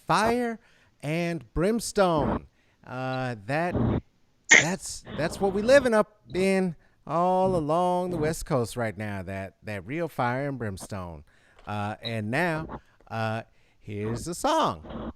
Fire and Brimstone. That's what we living up in all along the West Coast right now. That real fire and brimstone. And now, uh, here's the song.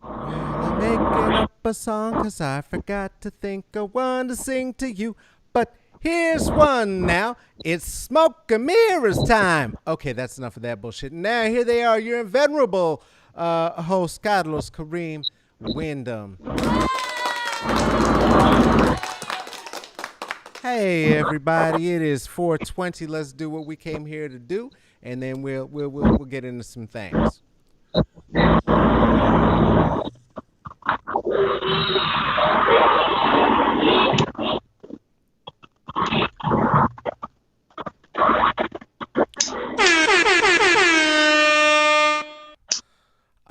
Well, I'm making up a song 'cause I forgot to think of one to sing to you. But here's one now. It's smoke and mirrors time. Okay, that's enough of that bullshit. Now, here they are, your inveterable host, Carlos Kareem Wyndham. Hey, everybody, it is 4:20. Let's do what we came here to do, and then we'll get into some things.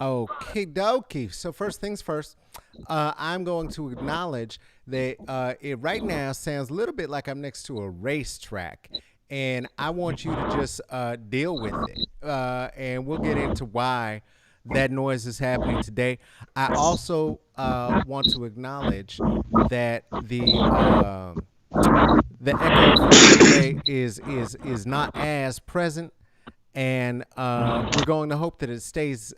Okay, dokie. So first things first, I'm going to acknowledge that it right now sounds a little bit like I'm next to a racetrack, and I want you to just deal with it, and we'll get into why that noise is happening today. I also want to acknowledge that the echo from today is not as present, and we're going to hope that it stays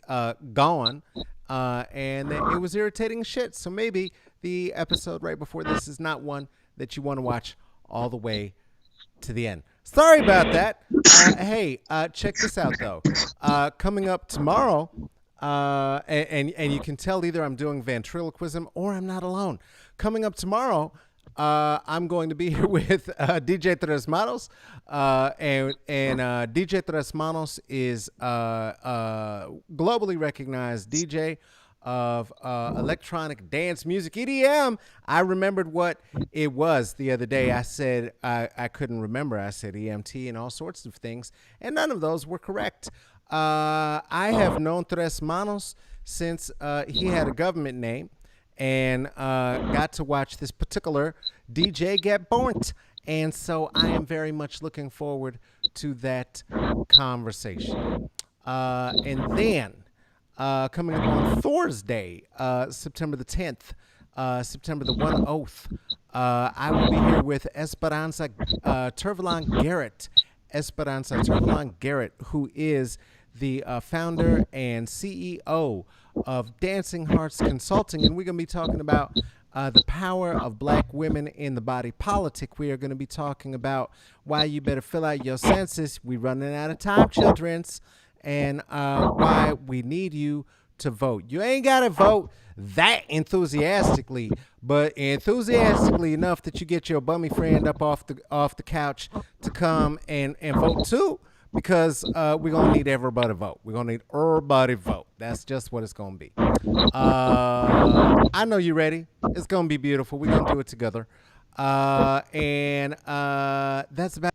going, and that it was irritating shit. So maybe the episode right before this is not one that you want to watch all the way to the end. Sorry about that. Hey, check this out though. Coming up tomorrow, and you can tell either I'm doing ventriloquism or I'm not alone. Coming up tomorrow, I'm going to be here with DJ Tres Manos, and DJ Tres Manos is globally recognized DJ of electronic dance music, EDM. I remembered what it was the other day. I said I couldn't remember. I said EMT and all sorts of things, and none of those were correct. I have known Tres Manos since he had a government name, and got to watch this particular DJ get burnt. And so I am very much looking forward to that conversation. And then coming up on Thursday, September the 10th, September the 1 oath, I will be here with Esperanza Turvalon Garrett. Esperanza Turvalon Garrett, who is the founder and CEO of Dancing Hearts Consulting, and we're going to be talking about the power of black women in the body politic. We are going to be talking about why you better fill out your census. We're running out of time, childrens, and why we need you to vote. You ain't got to vote that enthusiastically, but enthusiastically enough that you get your bummy friend up off the couch to come and vote too. Because we're going to need everybody vote. We're going to need everybody vote. That's just what it's going to be. I know you're ready. It's going to be beautiful. We're going to do it together. And that's about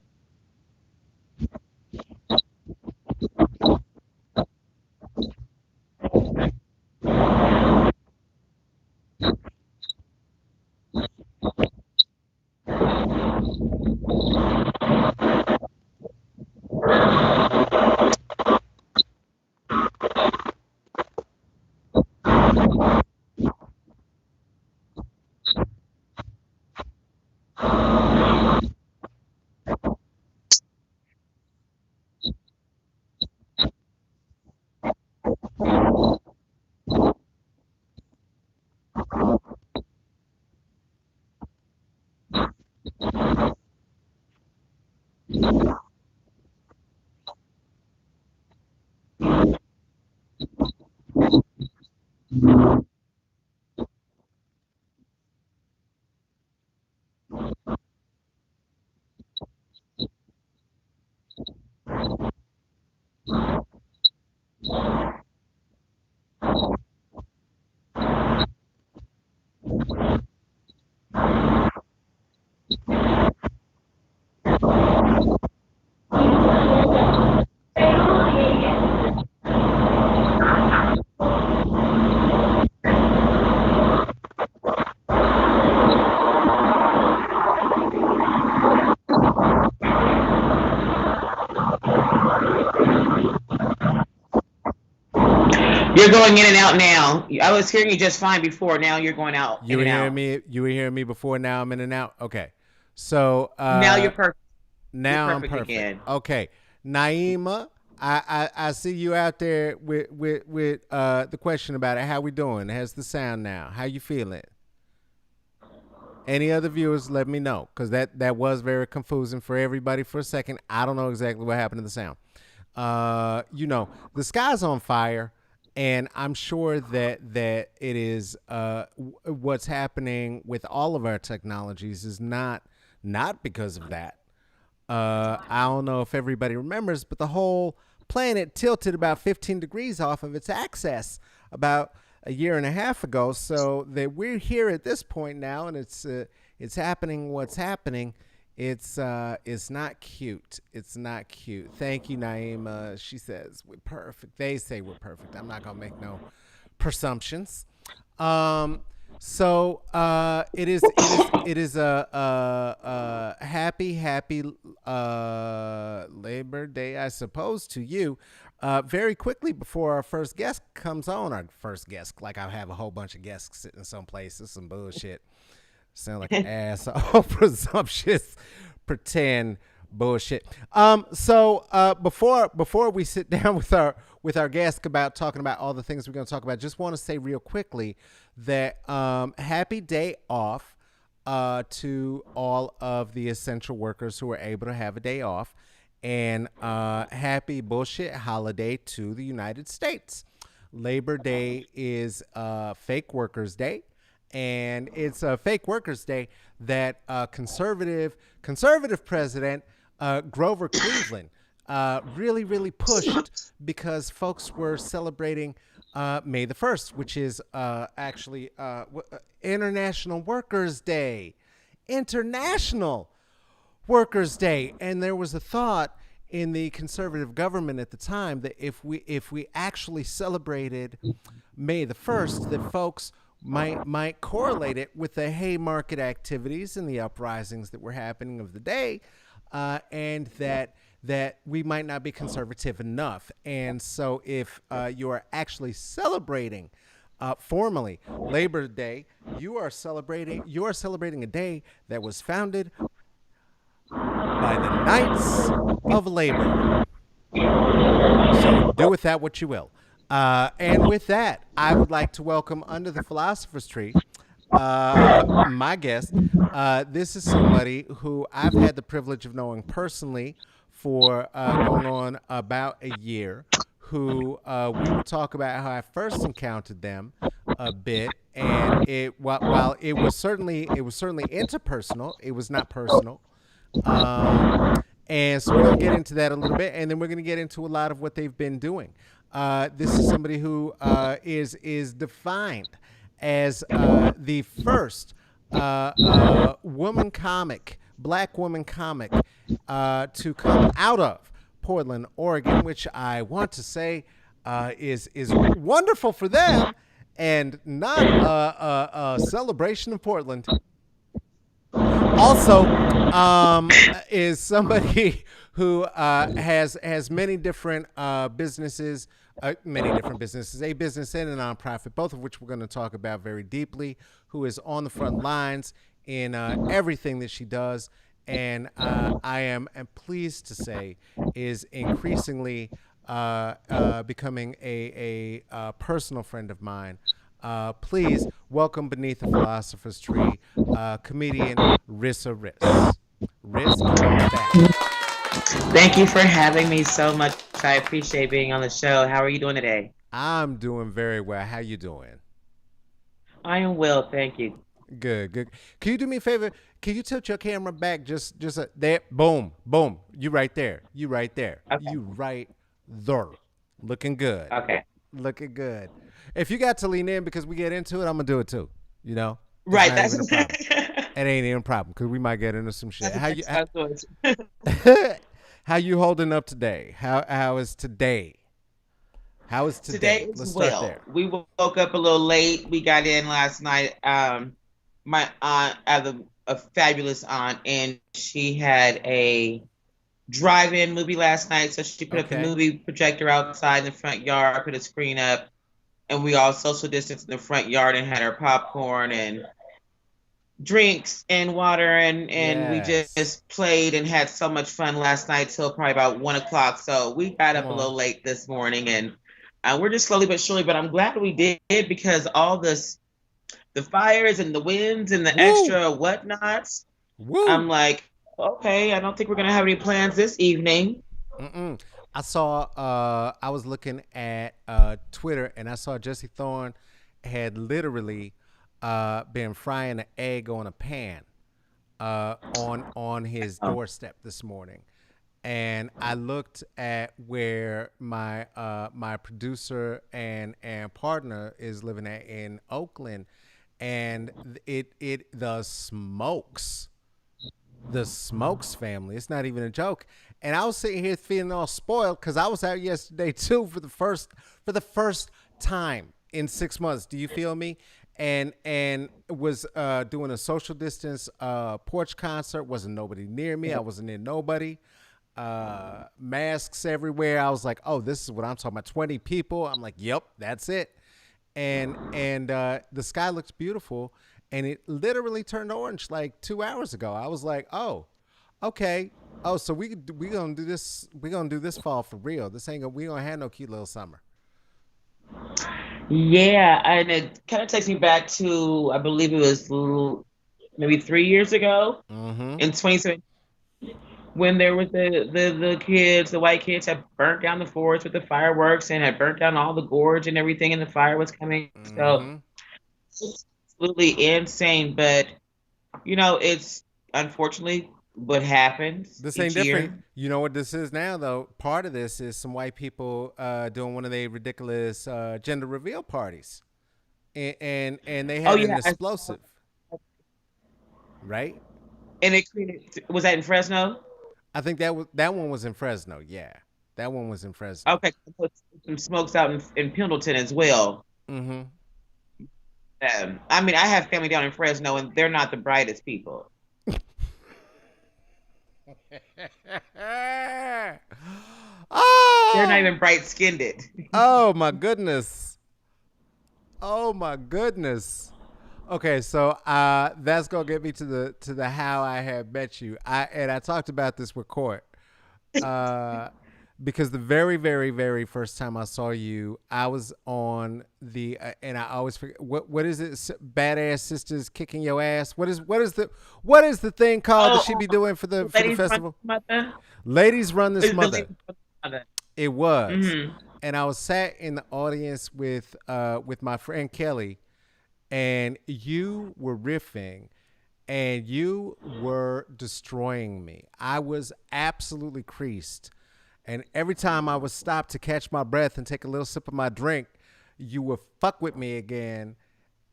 You're going in and out now. I was hearing you just fine before. Now you're going out You in were and hearing out. me. You were hearing me before. Now I'm in and out. Okay. So Now you're perfect. You're now I'm perfect perfect. again. Okay, Naima, I see you out there with the question about it. How we doing? How's the sound now? How you feeling? Any other viewers, let me know because that was very confusing for everybody for a second. I don't know exactly what happened to the sound. The sky's on fire, and I'm sure that it is what's happening with all of our technologies is not because of that. I don't know if everybody remembers, but the whole planet tilted about 15 degrees off of its axis about a year and a half ago. So that we're here at this point now, and it's happening. What's happening? It's not cute. It's not cute. Thank you, Naima. She says we're perfect. They say we're perfect. I'm not gonna make no presumptions. Um, it is a happy Labor Day, I suppose, to you. Very quickly before our first guest comes on, our first guest, like I have a whole bunch of guests sitting someplace. It's some bullshit. Sound like an asshole, presumptuous, pretend bullshit. Before we sit down with our guest about talking about all the things we're going to talk about, just want to say real quickly that happy day off to all of the essential workers who are able to have a day off, and happy bullshit holiday to the United States. Labor Day is fake workers day, and it's a fake workers day that conservative president Grover Cleveland really pushed because folks were celebrating May the 1st, which is actually International Workers Day. International Workers Day, and there was a thought in the conservative government at the time that if we actually celebrated May the 1st, that folks might correlate it with the Haymarket activities and the uprisings that were happening of the day, and that we might not be conservative enough. And so, if you are actually celebrating formally Labor Day, you are celebrating a day that was founded by the Knights of Labor. So do with that what you will. And with that, I would like to welcome under the philosopher's tree my guest. This is somebody who I've had the privilege of knowing personally for going on about a year. Who we will talk about how I first encountered them a bit, and while it was certainly interpersonal, it was not personal. Um, and so we're going to get into that a little bit, and then we're going to get into a lot of what they've been doing. This is somebody who is defined as the first woman comic, black woman comic, to come out of Portland, Oregon, which I want to say is wonderful for them, and not a celebration of Portland. Also, is somebody who has many different businesses, a business and a nonprofit, both of which we're going to talk about very deeply. Who is on the front lines in everything that she does, and I am pleased to say is increasingly becoming a personal friend of mine. Please welcome beneath the philosopher's tree, comedian Rissa Riss. Riss, come on back. Thank you for having me so much. I appreciate being on the show. How are you doing today? I'm doing very well. How you doing? I am well, thank you. Good, good. Can you do me a favor? Can you tilt your camera back just there? Boom, boom. You right there. You right there. Okay. You right there. Looking good. Okay. Looking good. If you got to lean in because we get into it, I'm gonna do it too. You know, it's Right. not That's even a problem. It ain't even a problem because we might get into some shit. that's the best choice. How you holding up today? How is today? How is Today today? is Let's start well. there. We woke up a little late. We got in last night. My aunt, I have a fabulous aunt, and she had a drive-in movie last night. So she put up the Okay. movie projector outside in the front yard, put a screen up, and we all social distanced in the front yard and had our popcorn and drinks and water, and we Yes. just played and had so much fun last night till probably about 1 o'clock. So we got Come up a on. little late this morning, and we're just slowly but surely. But I'm glad we did, because all this, the fires and the winds and the Woo! extra whatnots. Woo! I'm like, okay, I don't think we're gonna have any plans this evening. Mm-mm. I saw. I was looking at Twitter, and I saw Jesse Thorne had literally been frying an egg on a pan on his Oh, doorstep this morning, and I looked at where my producer and partner is living at in Oakland, and the Smokes family. It's not even a joke. And I was sitting here feeling all spoiled because I was out yesterday too for the first time in 6 months. Do you feel me? And was doing a social distance porch concert. Wasn't nobody near me. I wasn't near nobody. Masks everywhere. I was like, oh, this is what I'm talking about. 20 people. I'm like, yep, that's it. And the sky looks beautiful, and it literally turned orange like 2 hours ago. I was like, oh, okay. Oh, so we gonna do this. We gonna do this fall for real. This ain't gonna we gonna have no cute little summer. yeah, and it kind of takes me back to, I believe it was maybe 3 years ago Mm-hmm. in 2017, when there was the kids, the white kids had burnt down the forest with the fireworks and had burnt down all the gorge and everything, and the fire was coming. So Mm-hmm. it's absolutely insane. But it's unfortunately what happens This ain't each different. year. You know what this is now, though. Part of this is some white people doing one of their ridiculous gender reveal parties, and they Oh had an yeah, explosive, right? and it created. Was that in Fresno? I think that one was in Fresno. Yeah, that one was in Fresno. Okay, put some smokes out in Pendleton as well. Mm-hmm. I mean, I have family down in Fresno, and they're not the brightest people. They're not Oh, even bright skinned. oh my goodness. Oh my goodness. Okay, so that's gonna get me to the how I had met you. I talked about this with Court. Uh because the very, very, very first time I saw you, I was on the and I always forget what is it? Badass sisters kicking your ass. What is the thing called that she Oh, be doing for the ladies run festival? mother. Ladies run this The mother. ladies run mother. It was, Hmm. and I was sat in the audience with my friend Kelly, and you were riffing, and you were destroying me. I was absolutely creased, and every time I would stop to catch my breath and take a little sip of my drink, you would fuck with me again.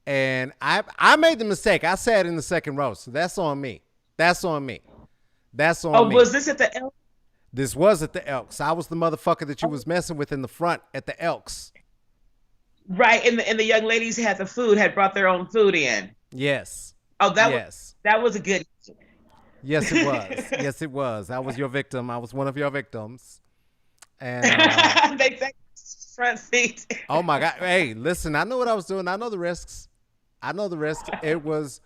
And I made the mistake. I sat in the second row, so that's on me. That's on me. That's on Oh, me. was this at the L? This was at the Elks. I was the motherfucker that you Oh, was messing with in the front at the Elks. right, and the young ladies had the food, had brought their own food in. Yes. Oh, Yes. that was a good. Yes, it was. Yes, it was. I was your victim. I was one of your victims. And They take front seat. oh my god. Hey, listen, I know what I was doing. I know the risks. I know the risks. It was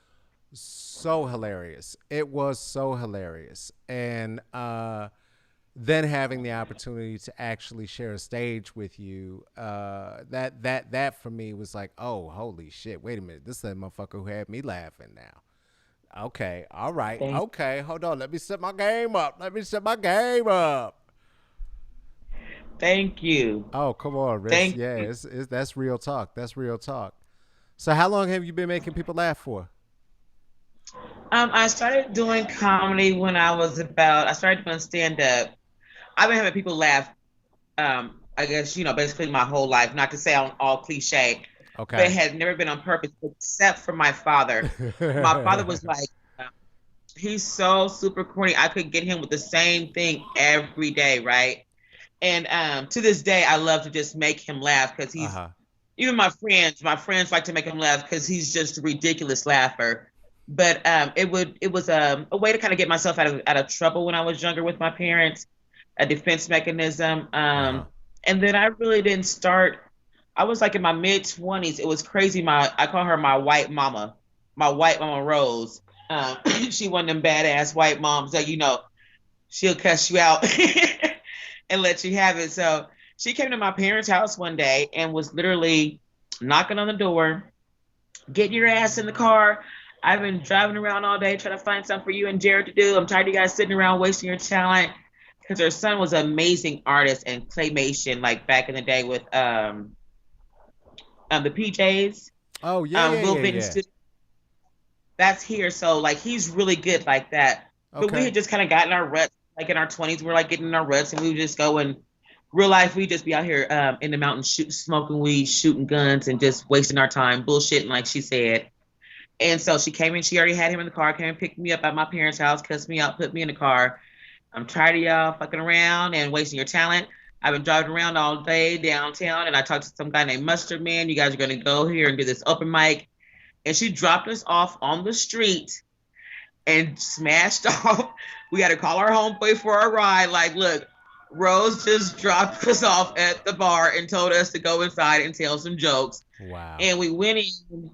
so hilarious. It was so hilarious. And then having the opportunity to actually share a stage with you, that for me was like, oh, holy shit! Wait a minute, this is the motherfucker who had me laughing now. Okay, all right, Thank, okay, hold on. Let me set my game up. Let me set my game up. thank you, Oh, come on, Riss. thank Yeah, you. it's that's real talk. That's real talk. So, how long have you been making people laugh for? I started doing comedy when I started doing stand up. I've been having people laugh. I guess basically my whole life. Not to say I'm all cliche, but it Okay. has never been on purpose, except for my father. My father was like, he's so super corny. I could get him with the same thing every day, right? And to this day, I love to just make him laugh, because Uh he's huh. even my friends like to make him laugh because he's just a ridiculous laugher. But it was a way to kind of get myself out of trouble when I was younger with my parents, a defense mechanism. Uh huh. And then I really didn't start. I was like in my mid 20s. It was crazy. I call her my white mama Rose. She one of them badass white moms that she'll cuss you out and let you have it. So she came to my parents' house one day and was literally knocking on the door, getting your ass in the car. I've been driving around all day trying to find something for you and Jared to do. I'm tired of you guys sitting around wasting your talent. Because her son was an amazing artist and claymation, like back in the day with the PJs, Oh yeah, yeah, Will yeah, Benton yeah. Studio. That's here. So like he's really good like that. But we Okay. had just kind of gotten our ruts, like in our 20s, we're like getting in our ruts, and we would just go and real life, we just be out here in the mountains, smoking weed, shooting guns, and just wasting our time, bullshitting, like she said. And so she came in, she already had him in the car, came and picked me up at my parents' house, cussed me out, put me in the car. I'm tired of y'all fucking around and wasting your talent. I've been driving around all day downtown, and I talked to some guy named Mustard Man. You guys are going to go here and do this open mic. And she dropped us off on the street and smashed off. We had to call our homeboy for a ride. Like, look, Rose just dropped us off at the bar and told us to go inside and tell some jokes. Wow. And we went in,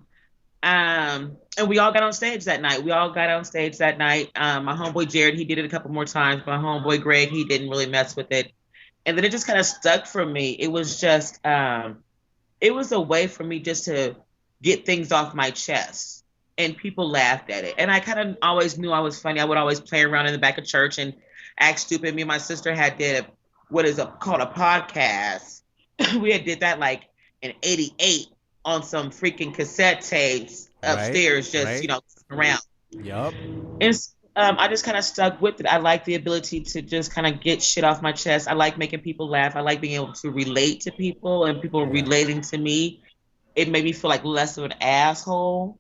and we all got on stage that night. We all got on stage that night. My homeboy Jared, he did it a couple more times. My homeboy Greg, he didn't really mess with it. And then it just kind of stuck for me. It was just, it was a way for me just to get things off my chest. And people laughed at it. And I kind of always knew I was funny. I would always play around in the back of church and act stupid. Me and my sister had did what is called a podcast. We had did that like in '88 on some freaking cassette tapes Right. upstairs, just Right. around. Yup. And I just kind of stuck with it. I like the ability to just kind of get shit off my chest. I like making people laugh. I like being able to relate to people and people Yeah. relating to me. It made me feel like less of an asshole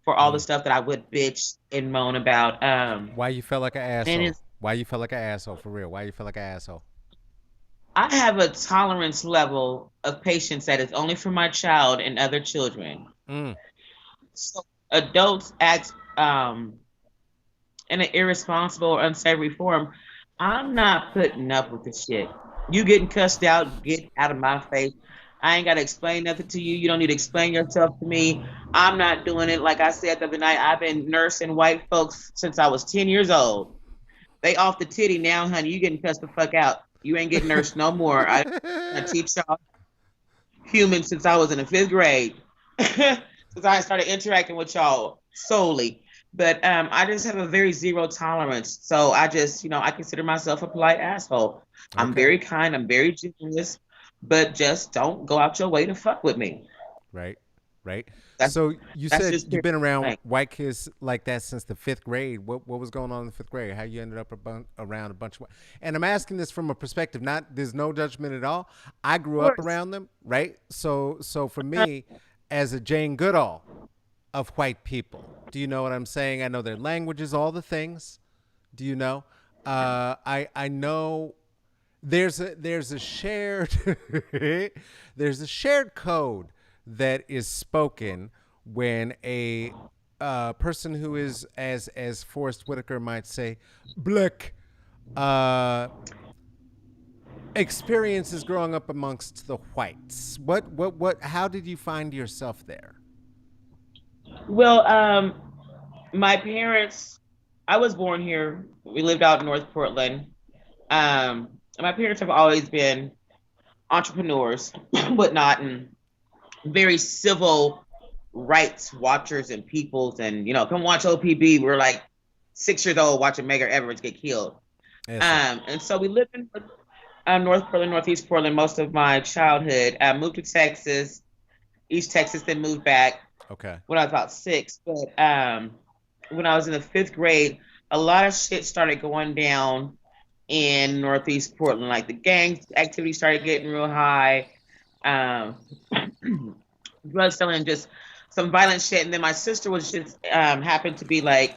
for all the Mm. stuff that I would bitch and moan about. Why you felt like an And asshole? it's Why you felt like an asshole for real? Why you felt like an asshole? I have a tolerance level of patience that is only for my child and other children. Mm. So adults act in an irresponsible or unsavory form. I'm not putting up with the shit. You getting cussed out, get out of my face. I ain't got to explain nothing to you. You don't need to explain yourself to me. I'm not doing it. Like I said the other night, I've been nursing white folks since I was 10 years old. They off the titty now, honey. You getting cussed the fuck out. You ain't getting nursed no more. I teach y'all humans since I was in the fifth grade. Since I started interacting with y'all solely. But I just have a very zero tolerance. So I just, I consider myself a polite asshole. I'm Okay. very kind. I'm very generous. But just don't go out your way to fuck with me. Right. Right. That's So you that's said just you've been around like, white kids like that since the fifth grade. What was going on in the fifth grade? How you ended up around a bunch of, and I'm asking this from a perspective. Not there's no judgment at all. I of grew up course. around them. Right. So for me, as a Jane Goodall of white people, do you know what I'm saying? I know their languages, all the things. Do you know? I know there's a shared there's a shared code that is spoken when a person who is as Forrest Whitaker might say black uh, experiences growing up amongst the whites. What how did you find yourself there? Well, my parents, I was born here. We lived out in North Portland. My parents have always been entrepreneurs, whatnot, and very civil rights watchers and peoples. And, come watch OPB. We're like 6 years old watching Medgar Evers get killed. Eso. And so we lived in North Portland, Northeast Portland most of my childhood. I moved to Texas, East Texas, then moved back Okay. when I was about six. But when I was in the fifth grade, a lot of shit started going down in Northeast Portland. Like the gang activity started getting real high. Um, Drug selling, just some violent shit. And then my sister was just happened to be like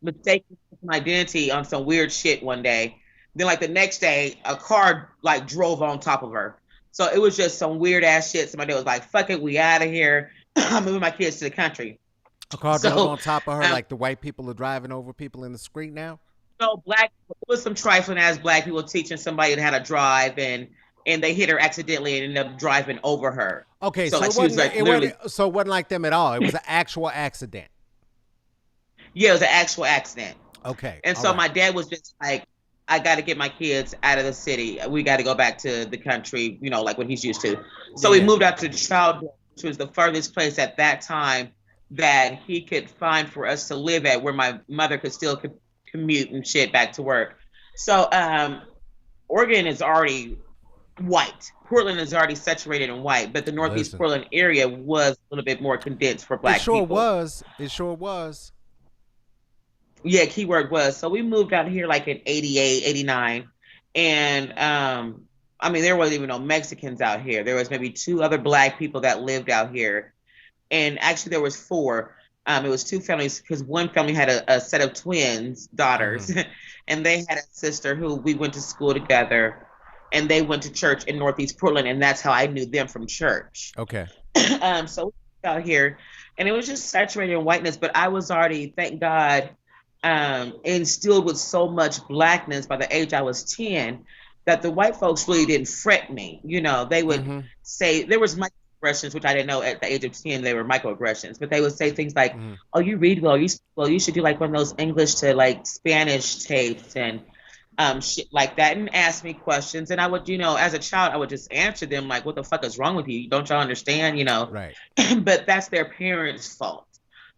mistaken my identity on some weird shit one day. Then like the next day, a car like drove on top of her. So it was just some weird ass shit. Somebody was like, "Fuck it, we out of here." I'm moving my kids to the country. A car drove So on top of her um, like the white people are driving over people in the street now. black it was some trifling ass black people teaching somebody how to drive, and and they hit her accidentally and ended up driving over her. Okay, So so like she was like it literally, wasn't so it wasn't like them at all. It was an actual accident. yeah, it was an actual accident. Okay, And all so right. my dad was just like, I got to get my kids out of the city. We got to go back to the country, like what he's used to. Yeah, So we yeah. moved out to Childhood, which was the furthest place at that time that he could find for us to live at, where my mother could still commute and shit back to work. So Oregon is already white. Portland is already saturated in white, but the Northeast Listen, Portland area was a little bit more condensed for it Black sure people. was. It sure was. Yeah, keyword was. So we moved out here like in 88, 89. And I mean, there wasn't even no Mexicans out here. There was maybe two other Black people that lived out here. And actually there was four. It was two families because one family had a set of twins, Mm-hmm. daughters, and they had a sister who we went to school together, and they went to church in Northeast Portland, and that's how I knew them from church. Okay. So out here, and it was just saturated in whiteness. But I was already, thank God, instilled with so much Blackness by the age I was 10 that the white folks really didn't fret me. They would Mm-hmm. say there was microaggressions, which I didn't know at the age of 10 they were microaggressions, but they would say things like, Mm-hmm. "Oh, you read well. You should do like one of those English to like Spanish tapes and." Shit like that, and ask me questions, and I would, as a child, I would just answer them like, "What the fuck is wrong with you? Don't y'all understand?" Right. But that's their parents' fault.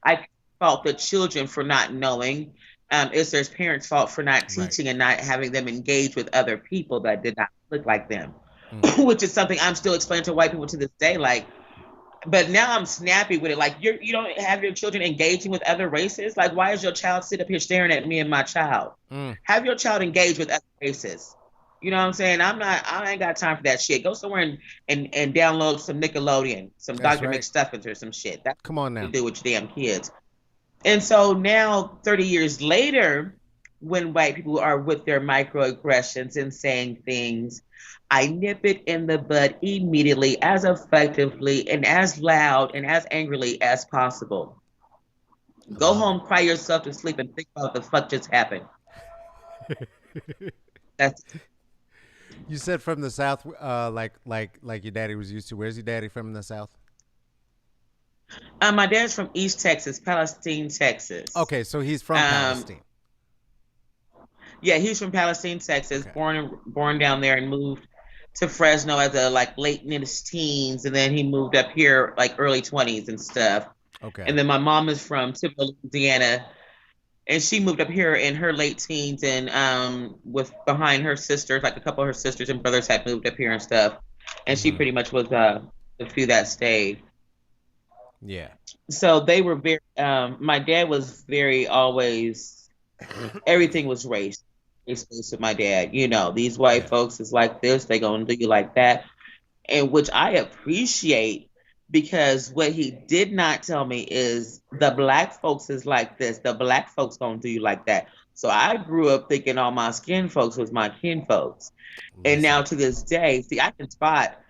I fault the children for not knowing. It's their parents' fault for not Right. teaching and not having them engage with other people that did not look like them, Mm. which is something I'm still explaining to white people to this day. Like, but now I'm snappy with it. Like, you don't have your children engaging with other races. Like, why is your child sit up here staring at me and my child? Mm. Have your child engage with other races. You know what I'm saying? I ain't got time for that shit. Go somewhere and download some Nickelodeon, some That's Dr. right. McStuffins or some shit. That's Come on what you now. do with your damn kids. And so now, 30 years later, when white people are with their microaggressions and saying things, I nip it in the bud immediately, as effectively and as loud and as angrily as possible. I Go love it. home, cry yourself to sleep, and think about what the fuck just happened. That's You said from the south, like your daddy was used to. Where's your daddy from in the south? my dad's from East Texas, Palestine, Texas. Okay, so he's from Um, Palestine. yeah, he's from Palestine, Texas, Okay. born down there and moved to Fresno as a like late in his teens, and then he moved up here like early 20s and stuff. Okay. And then my mom is from Tupelo, Louisiana, and she moved up here in her late teens, and with behind her sisters, like a couple of her sisters and brothers had moved up here and stuff, and she Mm-hmm. pretty much was the few that stayed. Yeah. So they were very. My dad was very always. Everything was race. Based with my dad, these white Yeah. folks is like this. They gonna do you like that, and which I appreciate, because what he did not tell me is the Black folks is like this. The Black folks gonna do you like that. So I grew up thinking all my skin folks was my kin folks, and now Listen. to this day, see, I can spot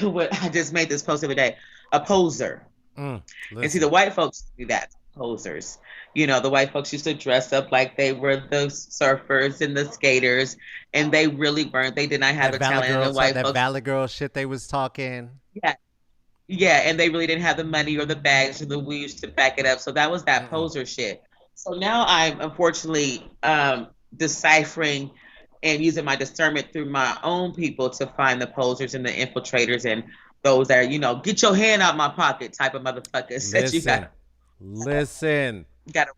what I just made this post the other day. A poser. Mm. And see, the Listen. white folks do that, posers. The white folks used to dress up like they were the surfers and the skaters, and they really weren't. They did not have That the Valley talent. And the Girl, white that folks, Valley Girl shit they was talking. yeah, yeah, and they really didn't have the money or the bags or the weaves to back it up. So that was that Mm-mm. poser shit. So now I'm unfortunately deciphering and using my discernment through my own people to find the posers and the infiltrators and those that are, get your hand out my pocket type of motherfuckers that you Listen. Listen. got to.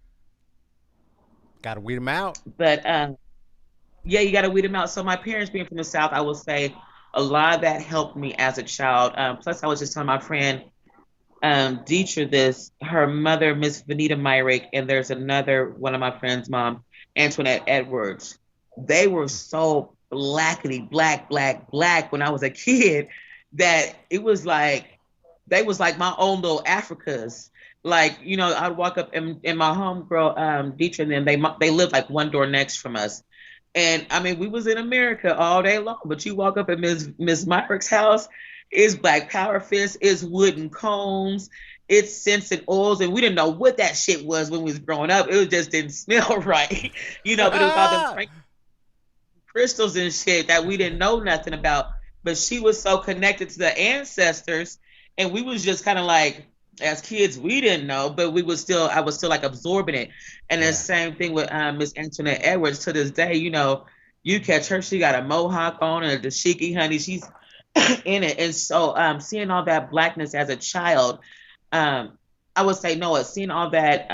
Gotta weed them out. But yeah, you got to weed them out. So my parents being from the South, I will say a lot of that helped me as a child. Plus, I was just telling my friend Dietra this, her mother, Miss Vanita Myrick, and there's another one of my friends' mom, Antoinette Edwards. They were so blackety black, black, black when I was a kid that it was like they was like my own little Africas. Like, I'd walk up in my homegirl, Dietra, and then they lived like one door next from us. And I mean, we was in America all day long, but you walk up at Miss Myrick's house, it's black power fists, it's wooden cones, it's scents and oils, and we didn't know what that shit was when we was growing up. It just didn't smell right, but it was all them crystals and shit that we didn't know nothing about. but she was so connected to the ancestors, and we was just kind of like, as kids we didn't know, but we was still I was still like absorbing it. And the Yeah. same thing with Miss Antoinette Edwards. To this day, you know, you catch her, she got a mohawk on and a dashiki, honey, she's in it. And so seeing all that blackness as a child, um I would say no, seeing all that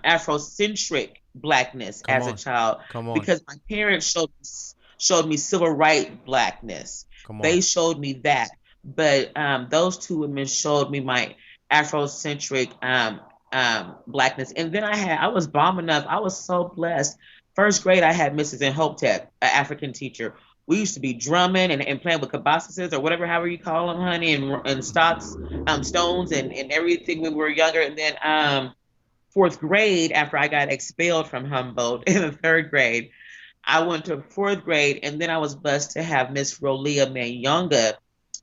Afrocentric blackness Come as a on. child, Come on. because my parents showed me civil rights blackness. Come on. They showed me that. But those two women showed me my Afrocentric blackness. And then I was bomb enough. I was so blessed. First grade, I had Mrs. Hopetep, an African teacher. We used to be drumming and playing with kabasises or whatever, however you call them, honey, and stocks, stones and everything when we were younger. And then fourth grade, after I got expelled from Humboldt in the third grade, I went to fourth grade, and then I was blessed to have Miss Rolia Manyonga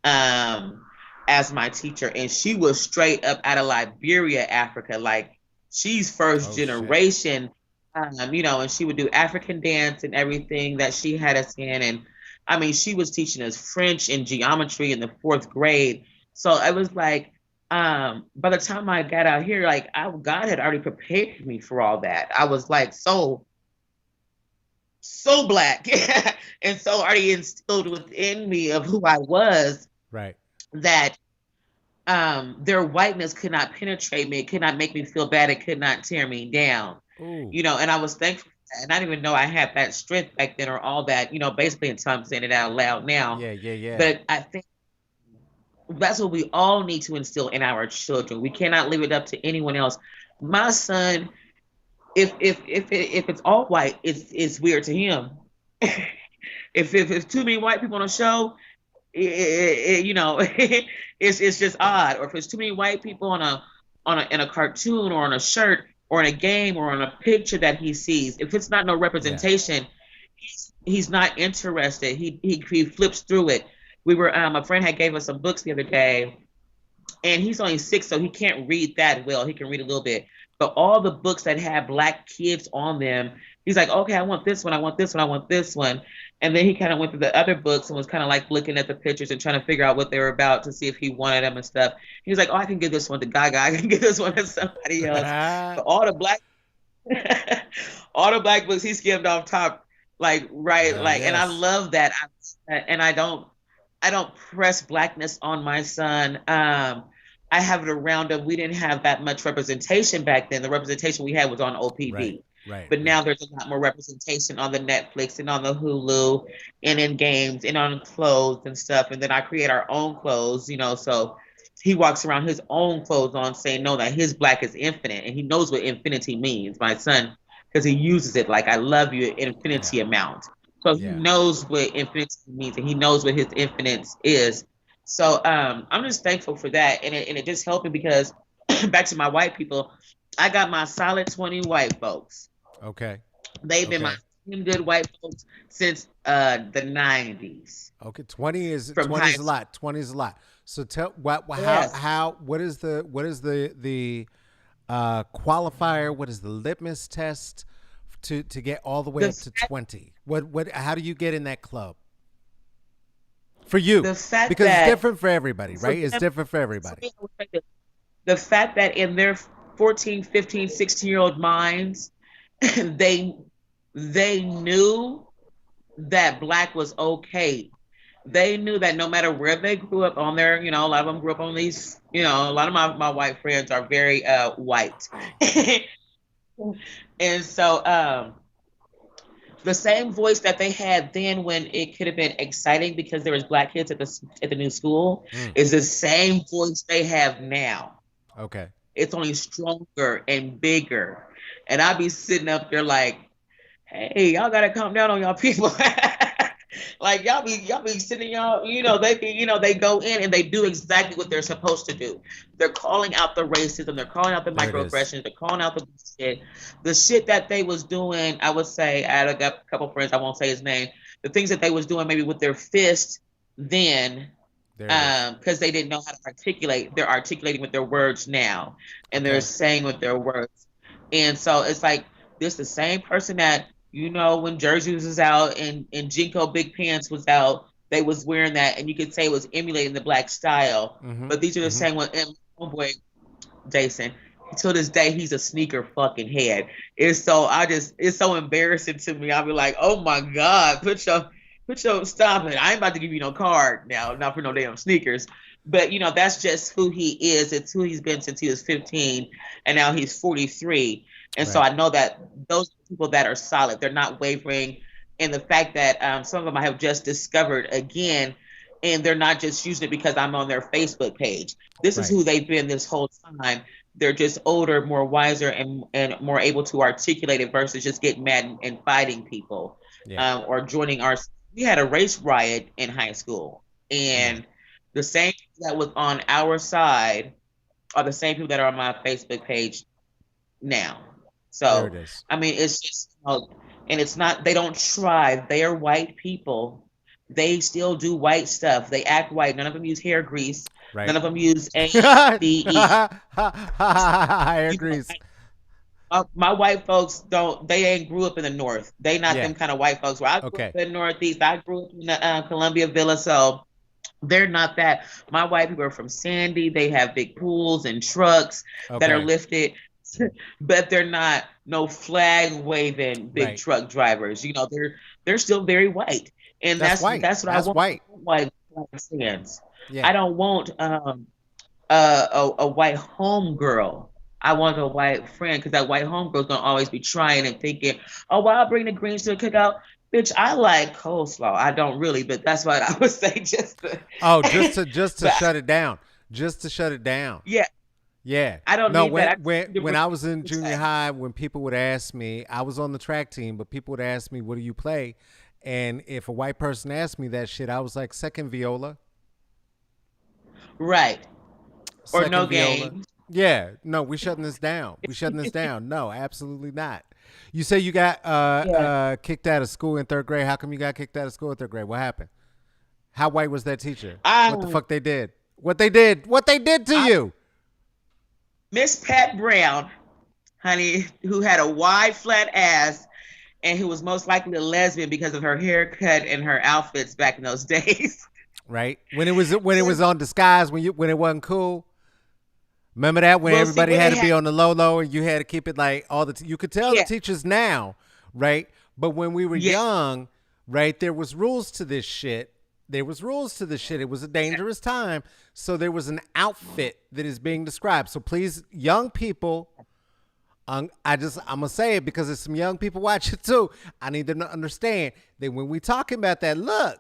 um, as my teacher, and she was straight up out of Liberia, Africa. Like she's first Oh shit. generation, you know, and she would do African dance and everything that she had us in, and I mean, she was teaching us French and geometry in the fourth grade. So I was like, by the time I got out here, like God had already prepared me for all that. I was like so black and so already instilled within me of who I was, Right. that their whiteness could not penetrate me. It could not make me feel bad. It could not tear me down. Ooh. You know, and I was thankful for that. And I didn't even know I had that strength back then or all that, you know, basically until I'm saying it out loud now. Yeah. Yeah. Yeah. But I think that's what we all need to instill in our children. We cannot leave it up to anyone else. My son, if it's all white, it's weird to him. If too many white people on a show, you know, it's just odd. Or if it's too many white people on a in a cartoon or on a shirt or in a game or on a picture that he sees, if it's not no Yeah. representation, he's not interested. He flips through it. We were a friend had gave us some books the other day, and he's only 6, so he can't read that well. He can read a little bit, but all the books that have black kids on them, he's like, okay, I want this one, I want this one, I want this one. And then he kind of went through the other books and was kind of like looking at the pictures and trying to figure out what they were about to see if he wanted them and stuff. He was like, oh, I can give this one to Gaga, I can give this one to somebody else. But all the black books he skimmed off top, like right, Hell like, and I yes. love that. And I don't press blackness on my son. I have it around him. We didn't have that much representation back then. The representation we had was on Right. OPB. Right. But now Right. there's a lot more representation on the Netflix and on the Hulu and in games and on clothes and stuff. And then I create our own clothes, you know, so he walks around his own clothes on saying no, that his black is infinite. And he knows what infinity means, my son, because he uses it like I love you, Yeah. infinity amount. So he Yeah. knows what infinity means and he knows what his infinite is. So I'm just thankful for that. And it just helped me because back to my white people, I got my solid 20 white folks. Okay. They've been my Okay. same good white folks since the 90s Okay. 20 is from 20 high is a school. lot. 20 is a lot. So tell Yes. how what is the qualifier? What is the litmus test to get all the way The up to fact, 20? What how do you get in that club? For you. the fact Because it's that different for everybody, for right? It's them, different for for everybody. me, I would say this, the fact that in their 14, 15, 16-year-old minds, they they knew that black was okay. They knew that no matter where they grew up on their, you know, a lot of them grew up on these, you know, a lot of my white friends are very white. And so the same voice that they had then when it could have been exciting because there was black kids at the new school Mm, is the same voice they have now. okay. It's only stronger and bigger. And I'll be sitting up there like, hey, y'all gotta calm down on y'all people. Like y'all be sitting y'all, you know, they go in and they do exactly what they're supposed to do. They're calling out the racism, they're calling out the There it is. microaggressions, they're calling out the shit that they was doing. I would say I had a couple friends, I won't say his name, the things that they was doing maybe with their fist then, There it is. because they didn't know how to articulate. They're articulating with their words now, and they're Okay. saying with their words. And so it's like this the same person that, you know, when Jerseys was out and Jinko Big Pants was out, they was wearing that, and you could say it was emulating the black style. Mm-hmm. But these are the Mm-hmm. same ones. And homeboy Jason, till this day, he's a sneaker fucking head. It's so embarrassing to me. I'll be like, oh my god, stop it. I ain't about to give you no card now, not for no damn sneakers. But that's just who he is. It's who he's been since he was 15, and now he's 43. And so Right. I know that those people that are solid, they're not wavering. And the fact that some of them I have just discovered again, and they're not just using it because I'm on their Facebook page. This is Right. who they've been this whole time. They're just older, more wiser, and more able to articulate it versus just getting mad and fighting people, Yeah. or joining our. We had a race riot in high school, Mm. and the same people that was on our side are the same people that are on my Facebook page now. There it So, is. I mean, it's just, and it's not, they don't try. They are white people. They still do white stuff. They act white. None of them use hair grease. Right. None of them use ADE. I You know, agree. my white folks don't, they ain't grew up in the North. They not Yeah. them kind of white folks. Where I grew up Okay. in the Northeast, I grew up in the Columbia Villa. So they're not that. My white people are from Sandy. They have big pools and trucks that are Okay. lifted, but they're not no flag waving big Right. truck drivers. They're still very white, and That's white. that's what I That's want. white. White fans. Yeah. I don't want a white home girl. I want a white friend because that white home girl's gonna always be trying and thinking, oh, well, I'll bring the greens to the cookout. Bitch, I like coleslaw. I don't really, but that's what I would say. Oh, just to But shut it down. Just to shut it down. yeah, Yeah. I don't No, need when that. when I was in junior high, when people would ask me, I was on the track team, but people would ask me, "What do you play?" And if a white person asked me that shit, I was like, second viola, Right. Or no second viola. game. Yeah. No, we shutting this down. We shutting this down. No, absolutely not. You say you got Yeah. kicked out of school in third grade. How come you got kicked out of school in third grade? What happened? How white was that teacher? What the Um, fuck they did? What they did? What they did to I, you? Miss Pat Brown, honey, who had a wide, flat ass and who was most likely a lesbian because of her haircut and her outfits back in those days. Right when it was on disguise when it wasn't cool. Remember that when Well, see, everybody when had they to had, be on the low low and you had to keep it like all you could tell the yeah, teachers now, right? But when we were yeah, young, right, there was rules to this shit. There was rules to this shit. It was a dangerous time. So there was an outfit that is being described. So please, young people, I'm gonna say it because there's some young people watching too. I need them to understand that when we talking about that, look,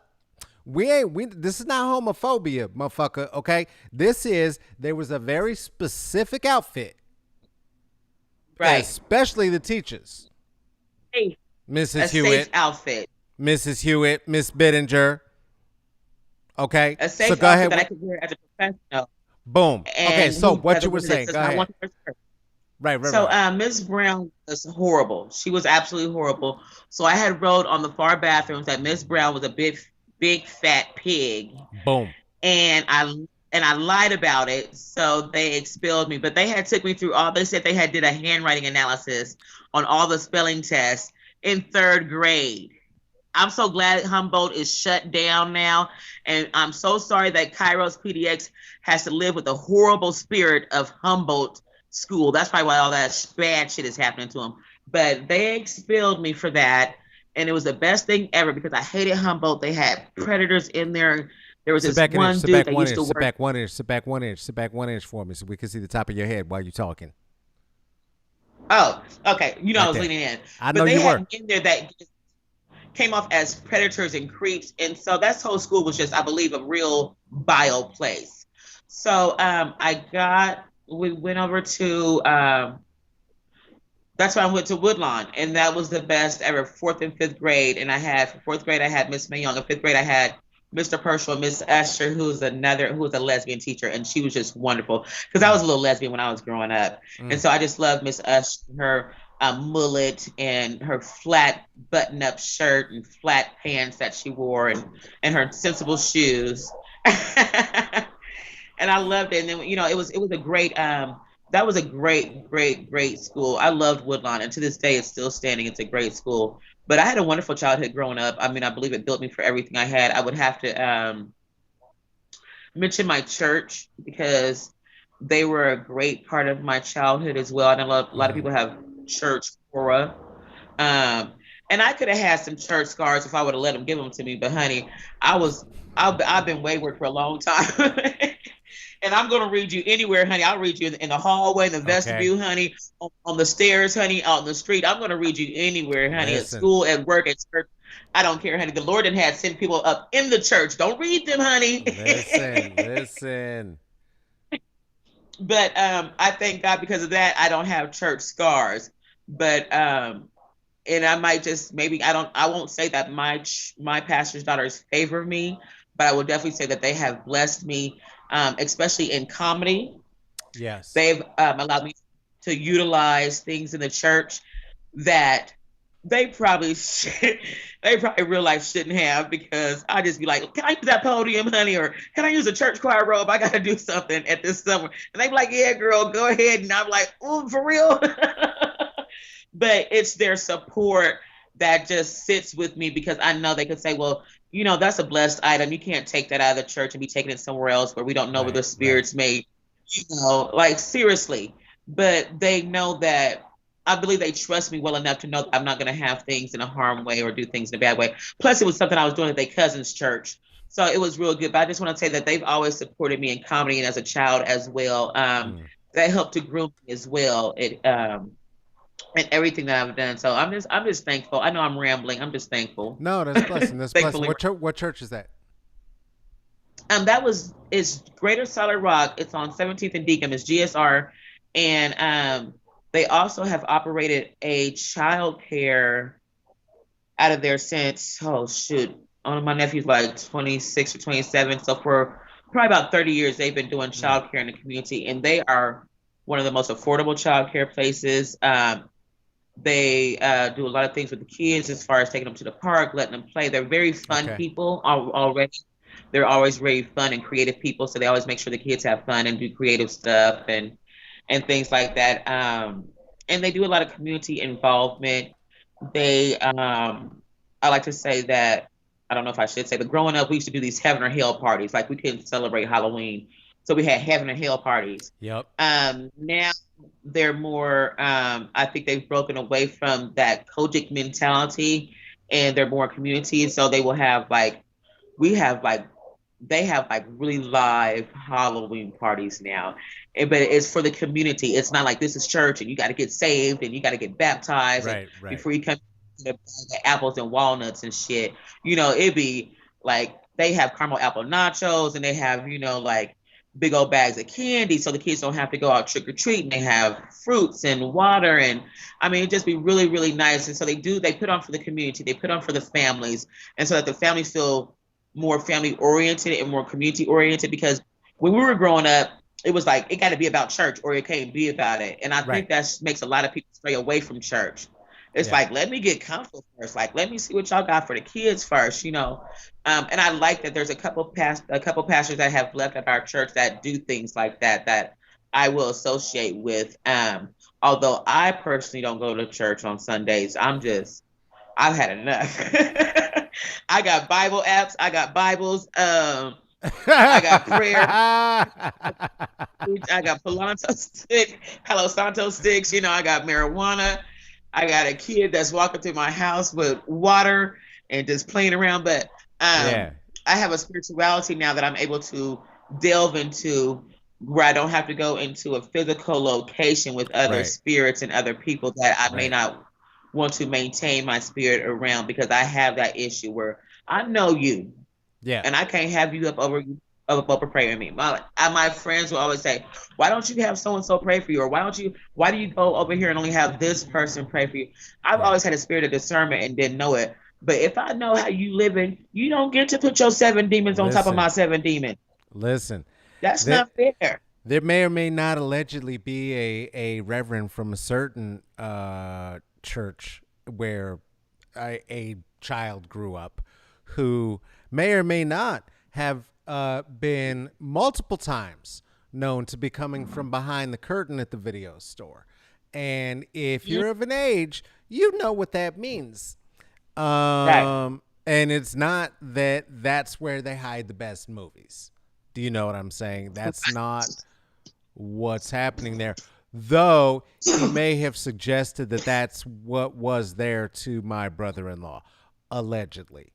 this is not homophobia, motherfucker. Okay, there was a very specific outfit, right. especially the teachers, Safe, a Mrs. safe Hewitt, outfit. Mrs. Hewitt, Miss Bittinger. Okay, A so safe go outfit ahead. that I could wear as a professional Boom. Okay, and so who what as a you were woman that saying? Go says, I ahead. want to wear. Right, right, So right. Miss Brown was horrible. She was absolutely horrible. So I had wrote on the far bathrooms that Miss Brown was a big fat pig, Boom. and I lied about it. So they expelled me. But they had took me through all. They said they had did a handwriting analysis on all the spelling tests in third grade. I'm so glad Humboldt is shut down now. And I'm so sorry that Kairos PDX has to live with the horrible spirit of Humboldt school. That's probably why all that bad shit is happening to them. But they expelled me for that. And it was the best thing ever because I hated Humboldt. They had predators in there. There was Sit this back an inch. one Sit dude back that one used inch. to Sit work. back 1 inch. Sit back 1 inch. Sit back 1 inch for me so we can see the top of your head while you're talking. Oh, okay. I Right was there. leaning in. I know But they you were. had in there that came off as predators and creeps. And so that whole school was just, I believe, a real vile place. So we went over to, that's why I went to Woodlawn. And that was the best ever, fourth and fifth grade. And for fourth grade, I had Miss Mayong. In fifth grade, I had Mr. Purcell and Miss Usher, who was a lesbian teacher. And she was just wonderful. Because I was a little lesbian when I was growing up. And Mm. so I just loved Miss Usher, her mullet and her flat button-up shirt and flat pants that she wore and her sensible shoes. And I loved it. And then it was a great that was a great school. I loved Woodlawn, and to this day it's still standing. It's a great school. But I had a wonderful childhood growing up. I mean, I believe it built me for everything I had. I would have to mention my church because they were a great part of my childhood as well. I know a lot of Mm-hmm. people have church aura. Um, and I could have had some church scars if I would have let them give them to me. But honey, I was I've been wayward for a long time. And I'm gonna read you anywhere, honey. I'll read you in the hallway, in the Okay. vestibule, honey, on the stairs, honey, out in the street. I'm gonna read you anywhere, honey, at Listen, school, at work, at church. I don't care, honey. The Lord didn't have sent people up in the church. Don't read them, honey. listen. But I thank God because of that. I don't have church scars. But and I might just maybe I won't say that my pastor's daughters favor me, but I will definitely say that they have blessed me, especially in comedy. Yes. They've allowed me to utilize things in the church that they probably should, they probably real life shouldn't have because I just be like, can I use that podium, honey, or can I use a church choir robe? I got to do something at this summer, and they be like, yeah, girl, go ahead, and I'm like, oh, for real. But it's their support that just sits with me because I know they could say, well, that's a blessed item. You can't take that out of the church and be taking it somewhere else where we don't know where Right. the Right. spirits may, like seriously. But they know that I believe they trust me well enough to know that I'm not going to have things in a harm way or do things in a bad way. Plus, it was something I was doing at their cousin's church. So it was real good. But I just want to say that they've always supported me in comedy and as a child as well. Mm. That helped to groom me as well. And everything that I've done. So I'm just thankful. I know I'm rambling. I'm just thankful. No, that's a blessing. That's a blessing. Thankfully. What church is that? That was it's Greater Solid Rock. It's on 17th and Deacon. It's GSR. And they also have operated a child care out of there since one of my nephew's like 26 or 27. So for probably about 30 years they've been doing Mm. child care in the community, and they are one of the most affordable child care places. They do a lot of things with the kids as far as taking them to the park, letting them play. They're very fun Okay. people already. They're always very fun and creative people, so they always make sure the kids have fun and do creative stuff and things like that. And they do a lot of community involvement. They I like to say that I don't know if I should say, but growing up we used to do these heaven or hell parties. Like we couldn't celebrate Halloween, so we had heaven or hell parties. Yep. Now they're more. I think they've broken away from that Kojic mentality, and they're more community. So they will have like we have like they have like really live Halloween parties now. But it's for the community. It's not like this is church and you got to get saved and you got to get baptized and Right. Right. before you come to the apples and walnuts and shit. It'd be like they have caramel apple nachos and they have, like big old bags of candy so the kids don't have to go out trick or treating. They have fruits and water and I mean it just be really, really nice. And so they put on for the community, they put on for the families, and so that the families feel more family oriented and more community oriented because when we were growing up, it was like it got to be about church or it can't be about it. And I Right. think that makes a lot of people stray away from church. It's Yeah. like, let me get comfortable first. Like, let me see what y'all got for the kids first. And I like that there's a couple pastors that have left at our church that do things like that that I will associate with. Although I personally don't go to church on Sundays, I've had enough. I got Bible apps. I got Bibles. I got prayer. I got Palo Santo sticks. I got marijuana. I got a kid that's walking through my house with water and just playing around. But Yeah. I have a spirituality now that I'm able to delve into where I don't have to go into a physical location with other Right. spirits and other people that I may Right. not want to maintain my spirit around because I have that issue where I know you Yeah. and I can't have you up over praying me. My friends will always say, "Why don't you have so and so pray for you?" Or Why do you go over here and only have this person pray for you?" I've Yeah. always had a spirit of discernment and didn't know it. But if I know how you living, you don't get to put your seven demons on top of Listen. my seven demons. Listen. That's There not fair. there may or may not allegedly be a reverend from a certain church where a child grew up who may or may not have been multiple times known to be coming from behind the curtain at the video store. And if Yeah. you're of an age, you know what that means. Right. And it's not that that's where they hide the best movies. Do you know what I'm saying? That's not what's happening there. Though he may have suggested that that's what was there to my brother-in-law, allegedly.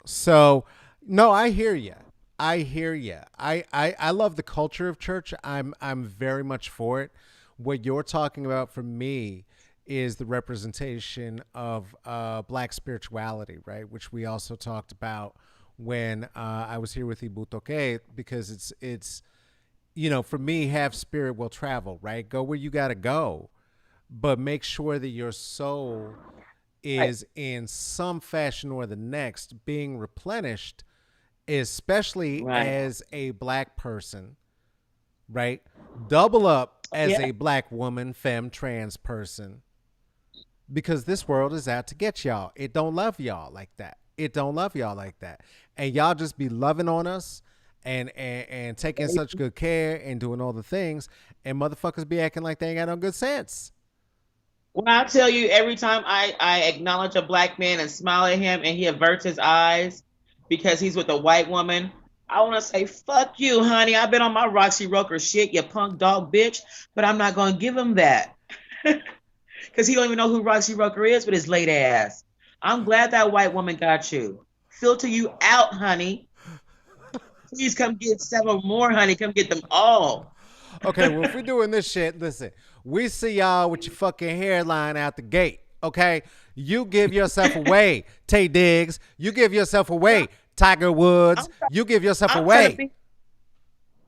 So, no, I hear you. I hear you. I love the culture of church. I'm very much for it. What you're talking about for me is the representation of black spirituality, right? Which we also talked about when I was here with Ibutoke, because it's for me, have spirit will travel, right? Go where you got to go, but make sure that your soul Right. is in some fashion or the next being replenished, especially Right. as a black person, right? Double up as Yeah. a black woman, femme, trans person, because this world is out to get y'all. It don't love y'all like that. It don't love y'all like that. And y'all just be loving on us and taking such good care and doing all the things, and motherfuckers be acting like they ain't got no good sense. When I tell you, every time I acknowledge a black man and smile at him and he averts his eyes because he's with a white woman, I want to say, fuck you, honey. I've been on my Roxy Roker shit, you punk dog bitch, but I'm not going to give him that because he don't even know who Roxy Roker is with his late ass. I'm glad that white woman got you. Filter you out, honey. Please come get several more, honey. Come get them all. Okay, well, if we're doing this shit, listen, we see y'all with your fucking hairline out the gate. Okay, you give yourself away, Tay Diggs. You give yourself away, Tiger I'm, Woods. You give yourself I'm trying to away. be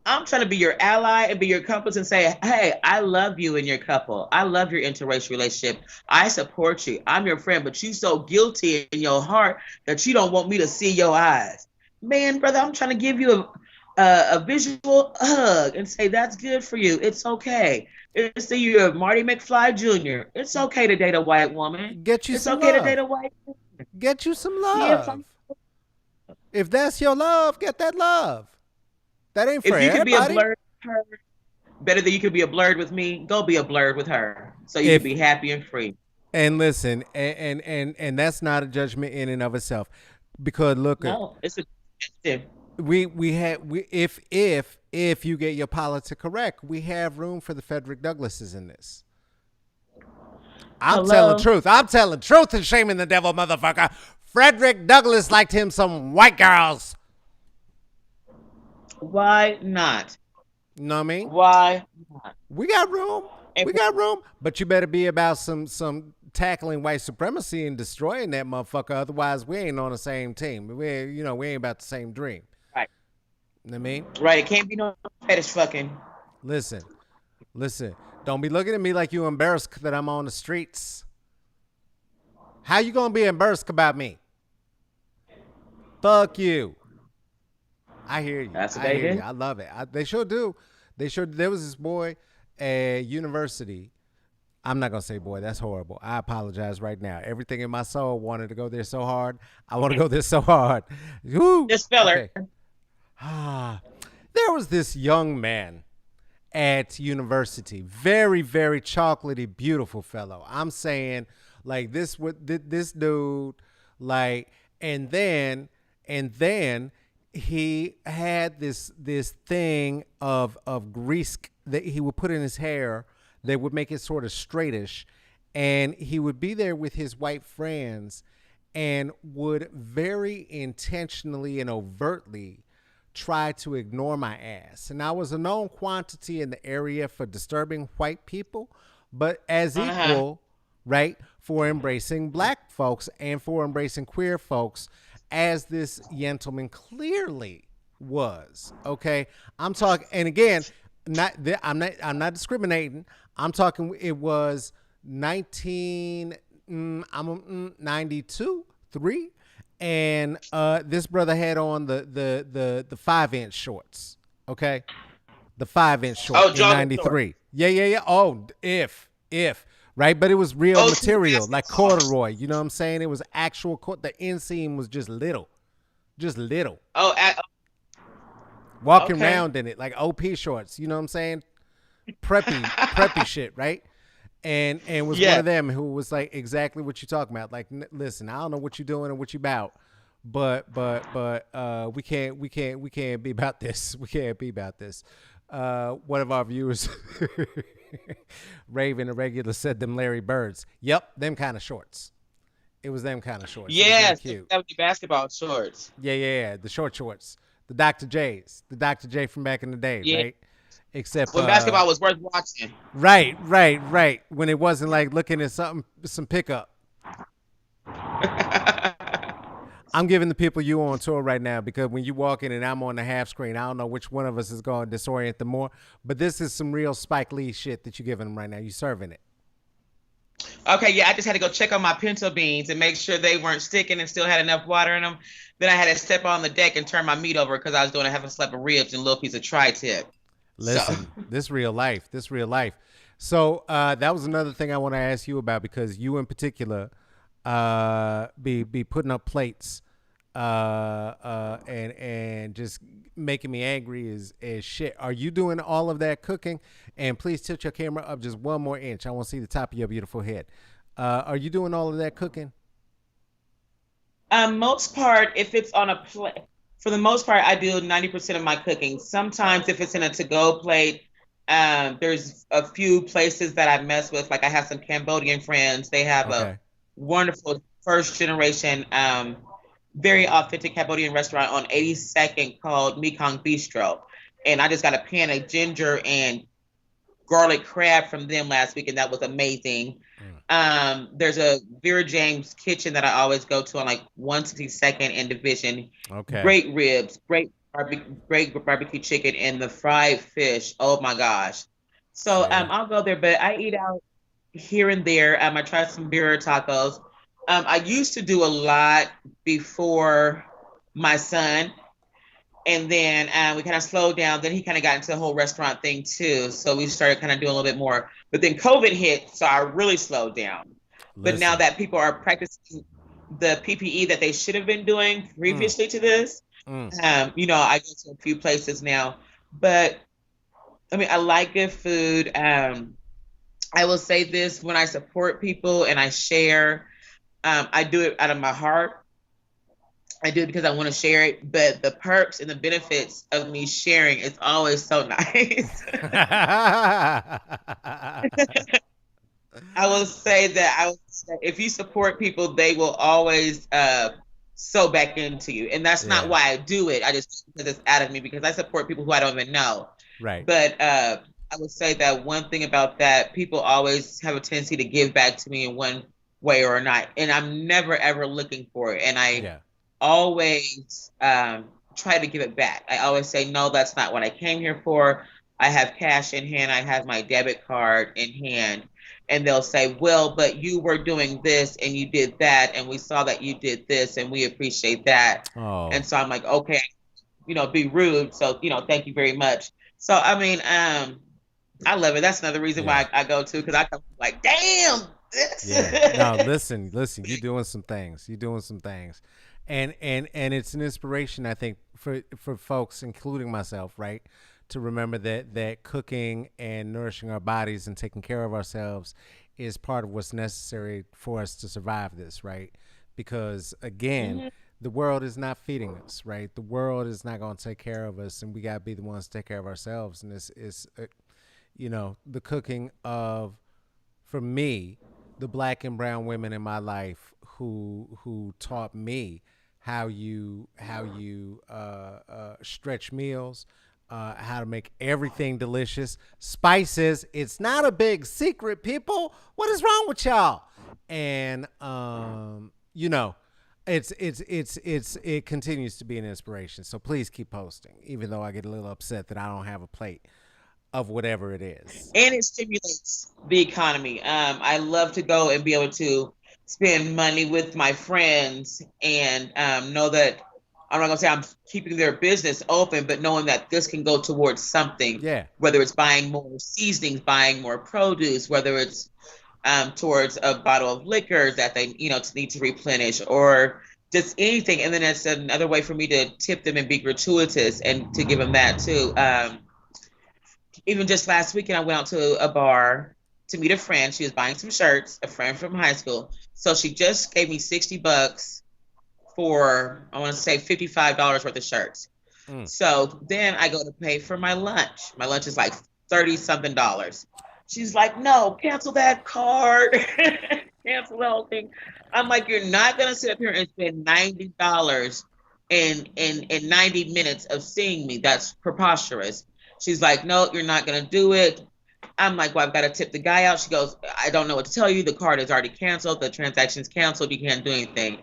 I'm trying to be your ally and be your compass and say, hey, I love you and your couple. I love your interracial relationship. I support you. I'm your friend, but you so guilty in your heart that you don't want me to see your eyes. Man, brother, I'm trying to give you a visual hug and say that's good for you. It's okay. It's the year of Marty McFly Jr. It's okay to date a white woman. Get you It's some okay to date love. a white woman. Get you some Yeah, love. If that's your love, get that love. That ain't for if you could be a everybody. blurred with her, better than you could be a blurred with me, go be a blurred with her so you can If be happy and free. and listen, and that's not a judgment in and of itself, because look, No, it's a we have we if you get your politic correct, we have room for the Frederick Douglasses in this. I'm telling hello. truth. I'm telling truth and shaming the devil, motherfucker. Frederick Douglass liked him some white girls. Why not? You know what I mean? Why not? We got room. And We got room. But you better be about some tackling white supremacy and destroying that motherfucker. Otherwise, we ain't on the same team. We ain't about the same dream. right, You know what I mean? right. It can't be no fetish fucking. Listen, listen. Don't be looking at me like you embarrassed that I'm on the streets. How you gonna be embarrassed about me? Fuck you. I hear you. That's what I they hear you. did. I love it. They sure do. They sure. There was this boy at university. I'm not gonna say boy. That's horrible. I apologize right now. Everything in my soul wanted to go there so hard. I want to go there so hard. Woo. This feller. Okay. Ah, there was this young man at university. Very, very chocolatey, beautiful fellow. I'm saying, like, this dude, like, and then he had this thing of grease that he would put in his hair that would make it sort of straightish, and he would be there with his white friends and would very intentionally and overtly try to ignore my ass. And I was a known quantity in the area for disturbing white people, but as Uh huh. equal, right, for embracing black folks and for embracing queer folks, as this gentleman clearly was. Okay, I'm talking, and again, I'm not discriminating. I'm talking. It was 92, 3, and this brother had on the 5-inch shorts. Okay, the 5-inch short Oh, in jogging short. '93. Yeah, yeah, yeah. Oh, if right, but it was real Oh, two material, like basketball. corduroy. You know what I'm saying? It was actual. The inseam was just little. Oh, Walking okay. around in it like OP shorts. You know what I'm saying? Preppy shit, right? and was one Yeah. of them who was like exactly what you're talking about. Like, listen, I don't know what you're doing and what you about, but we can't be about this. We can't be about this. One of our viewers, Raven Irregular, said them Larry Birds. Yep, them kind of shorts. It was them kind of shorts. It was real Yes, the cute. 70 basketball shorts. Yeah. The short shorts, the Dr. J's, the Dr. J from back in the day, Yeah. right? Except When basketball was worth watching. right. When it wasn't like looking at something, some pickup. I'm giving the people you on tour right now because when you walk in and I'm on the half screen, I don't know which one of us is going to disorient them more. But this is some real Spike Lee shit that you're giving them right now. You serving it. Okay, yeah, I just had to go check on my pinto beans and make sure they weren't sticking and still had enough water in them. Then I had to step on the deck and turn my meat over because I was doing a half a slab of ribs and a little piece of tri-tip. So, Listen, this real life. This real life. So that was another thing I want to ask you about because you in particular be putting up plates and just making me angry as shit. Are you doing all of that cooking? And please tilt your camera up just 1 more inch. I want to see the top of your beautiful head. Are you doing all of that cooking? most part, if it's on a plate, for the most part, I do 90% of my cooking. Sometimes if it's in a to-go plate, there's a few places that I mess with. Like I have some Cambodian friends. They have a Okay. wonderful first generation, very authentic Cambodian restaurant on 82nd called Mekong Bistro. And I just got a pan of ginger and garlic crab from them last week, and that was amazing. Mm, There's a Vera James kitchen that I always go to on like 162nd and Division. okay. Great ribs, great barbecue chicken, and the fried fish. Oh my gosh! So See. I'll go there, but I eat out here and there. I try some beer tacos. I used to do a lot before my son, and then we kind of slowed down. Then he kind of got into the whole restaurant thing too. So we started kind of doing a little bit more. But then COVID hit, so I really slowed down. But now Listen. that people are practicing the PPE that they should have been doing Mm, previously to this, mm. I go to a few places now. But I like good food. I will say this: when I support people and I share, I do it out of my heart. I do it because I want to share it, but the perks and the benefits of me sharing is always so nice. I will say that if you support people, they will always sew back into you, and that's not Yeah. why I do it. I just because it's out of me because I support people who I don't even know. Right. But I would say that one thing about that, people always have a tendency to give back to me in one way or not, and I'm never ever looking for it, and I Yeah. always try to give it back. I always say, no, that's not what I came here for. I have cash in hand. I have my debit card in hand. And they'll say, well, but you were doing this and you did that. And we saw that you did this and we appreciate that. And Oh. so I'm like, okay, be rude. So, thank you very much. So, I love it. That's another reason Yeah. why I go to, because I come like, damn, this. Yeah. No, listen. You're doing some things. You're doing some things, and it's an inspiration, I think, for folks, including myself, right, to remember that cooking and nourishing our bodies and taking care of ourselves is part of what's necessary for us to survive this, right? Because again, Mhm. the world is not feeding us, right? The world is not going to take care of us, and we got to be the ones to take care of ourselves. And this is, the cooking of, for me, the black and brown women in my life who taught me how you stretch meals, how to make everything delicious. Spices, it's not a big secret, people. What is wrong with y'all? And it continues to be an inspiration. So please keep posting, even though I get a little upset that I don't have a plate of whatever it is. And it stimulates the economy. I love to go and be able to spend money with my friends and know that I'm not going to say I'm keeping their business open, but knowing that this can go towards something, Yeah. whether it's buying more seasonings, buying more produce, whether it's towards a bottle of liquor that they, need to replenish, or just anything. And then it's another way for me to tip them and be gratuitous and to give them that too. Even just last weekend, I went out to a bar to meet a friend. She was buying some shirts, a friend from high school. So she just gave me $60 for, I want to say, $55 worth of shirts. Mm. So then I go to pay for my lunch. My lunch is like 30 something dollars. She's like, no, cancel that card. Cancel the whole thing. I'm like, you're not gonna sit up here and spend $90 in 90 minutes of seeing me. That's preposterous. She's like, no, you're not gonna do it. I'm like, well, I've got to tip the guy out. She goes, I don't know what to tell you. The card is already canceled. The transaction's canceled. You can't do anything.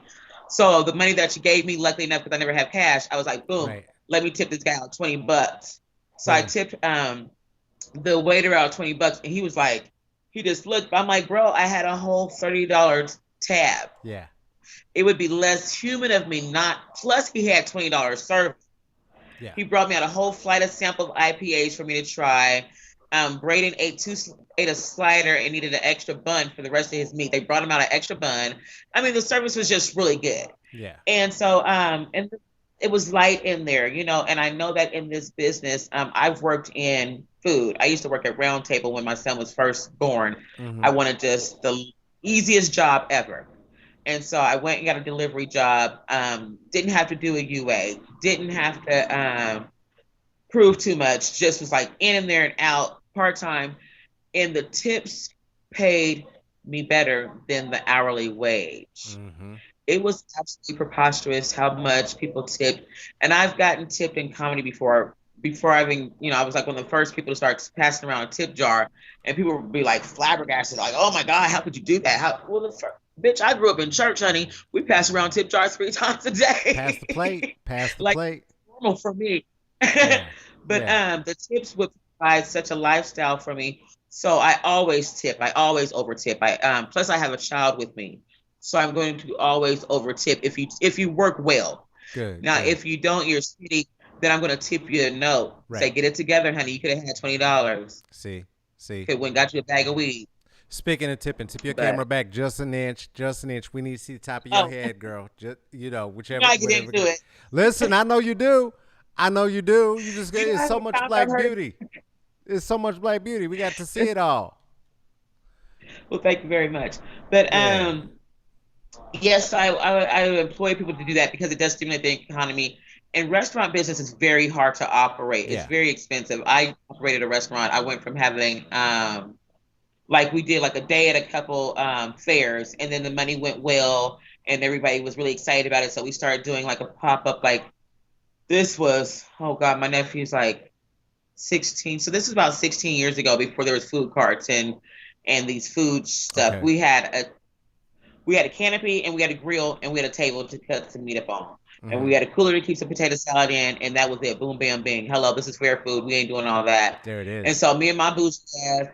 So the money that she gave me, luckily enough, because I never have cash, I was like, boom, Right. let me tip this guy out $20. So I Boom. tipped the waiter out $20, and he was like, he just looked. I'm like, bro, I had a whole $30 tab. Yeah. It would be less human of me not. Plus, he had $20 service. Yeah. He brought me out a whole flight of sample of IPAs for me to try. Braden ate a slider and needed an extra bun for the rest of his meat. They brought him out an extra bun. I mean, the service was just really good. Yeah. And so, and it was light in there, you know. And I know that in this business, I've worked in food. I used to work at Round Table when my son was first born. Mm-hmm. I wanted just the easiest job ever. And so I went and got a delivery job. Didn't have to do a UA. Didn't have to prove too much. Just was like in and there and out part time. And the tips paid me better than the hourly wage. Mm-hmm. It was absolutely preposterous how much people tipped. And I've gotten tipped in comedy before I even, you know, I was like one of the first people to start passing around a tip jar, and people would be like flabbergasted, like, "Oh my God, how could you do that?" Bitch, I grew up in church, honey. We pass around tip jars 3 times a day. Pass the plate. Pass the Like plate. normal for me. Yeah. But Yeah. the tips would provide such a lifestyle for me. So I always tip. I always over tip. I plus I have a child with me, so I'm going to always over tip if you work well. Good. Now, Good. if you don't, you're shitty. Then I'm going to tip you a note. Say, Right. get it together, honey. You could have had $20. See. See. Could went got you a bag of weed. Speaking of tipping, tip your But camera back just an inch, just an inch. We need to see the top of your oh, head, girl. Just you whichever, know I get whatever. into it. Listen, I know you do. I know you do. You just You know it's how so many much times I've black heard. beauty. It's so much black beauty. We got to see it all. Well, thank you very much. But Yeah. yes, I employ people to do that because it does stimulate the economy. And restaurant business is very hard to operate. It's Yeah. very expensive. I operated a restaurant. I went from having like we did like a day at a couple fairs, and then the money went well, and everybody was really excited about it. So we started doing like a pop up. Like this was, oh God, my nephew's like 16. So this is about 16 years ago, before there was food carts and these food stuff. Okay. We had a canopy, and we had a grill, and we had a table to cut some meat up on. And Mm-hmm. we had a cooler to keep some potato salad in, and that was it. Boom, bam, bing. Hello, this is fair food. We ain't doing all that. There it And is. so me and my boozy ass,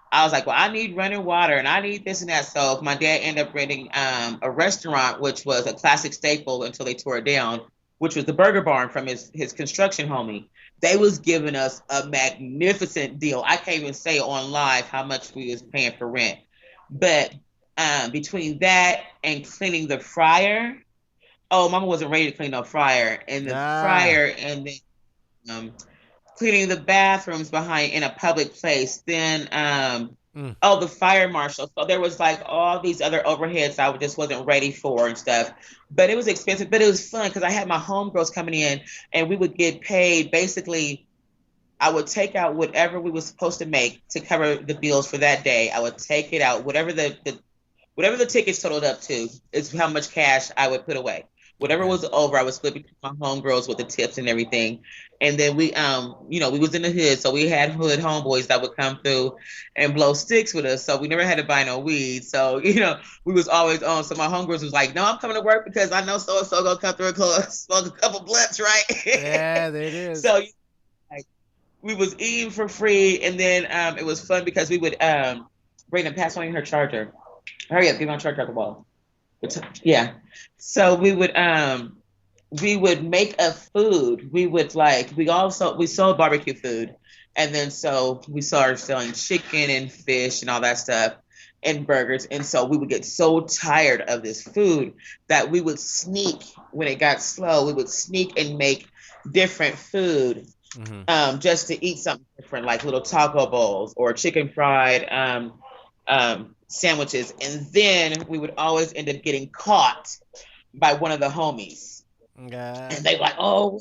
I was like, well, I need running water, and I need this and that. So my dad ended up renting a restaurant, which was a classic staple until they tore it down, which was the Burger Barn from his construction homie. They was giving us a magnificent deal. I can't even say on live how much we was paying for rent. But between that and cleaning the fryer, oh, mama wasn't ready to clean no fryer. And the Ah. fryer, and then cleaning the bathrooms behind in a public place. Then Mm. oh, the fire marshal. So there was like all these other overheads I just wasn't ready for and stuff. But it was expensive, but it was fun because I had my homegirls coming in, and we would get paid. Basically, I would take out whatever we were supposed to make to cover the bills for that day. I would take it out, whatever the tickets totaled up to is how much cash I would put away. Whatever Okay. was over, I would split between my homegirls with the tips and everything. And then we, we was in the hood, so we had hood homeboys that would come through and blow sticks with us. So we never had to buy no weed. So we was always on. So my homegirls was like, "No, I'm coming to work because I know so and so gonna come through and smoke a couple blunts, right?" Yeah, there it is. So like, we was eating for free, and then it was fun because we would bring and pass on her charger. Hurry up, give my charger at the wall. Yeah. So we would make a food. We sold barbecue food. And then so we started selling chicken and fish and all that stuff and burgers. And so we would get so tired of this food that we would sneak when it got slow, we would sneak and make different food Mm-hmm. just to eat something different, like little taco bowls or chicken fried. sandwiches, and then we would always end up getting caught by one of the homies, and God. they were like, "Oh,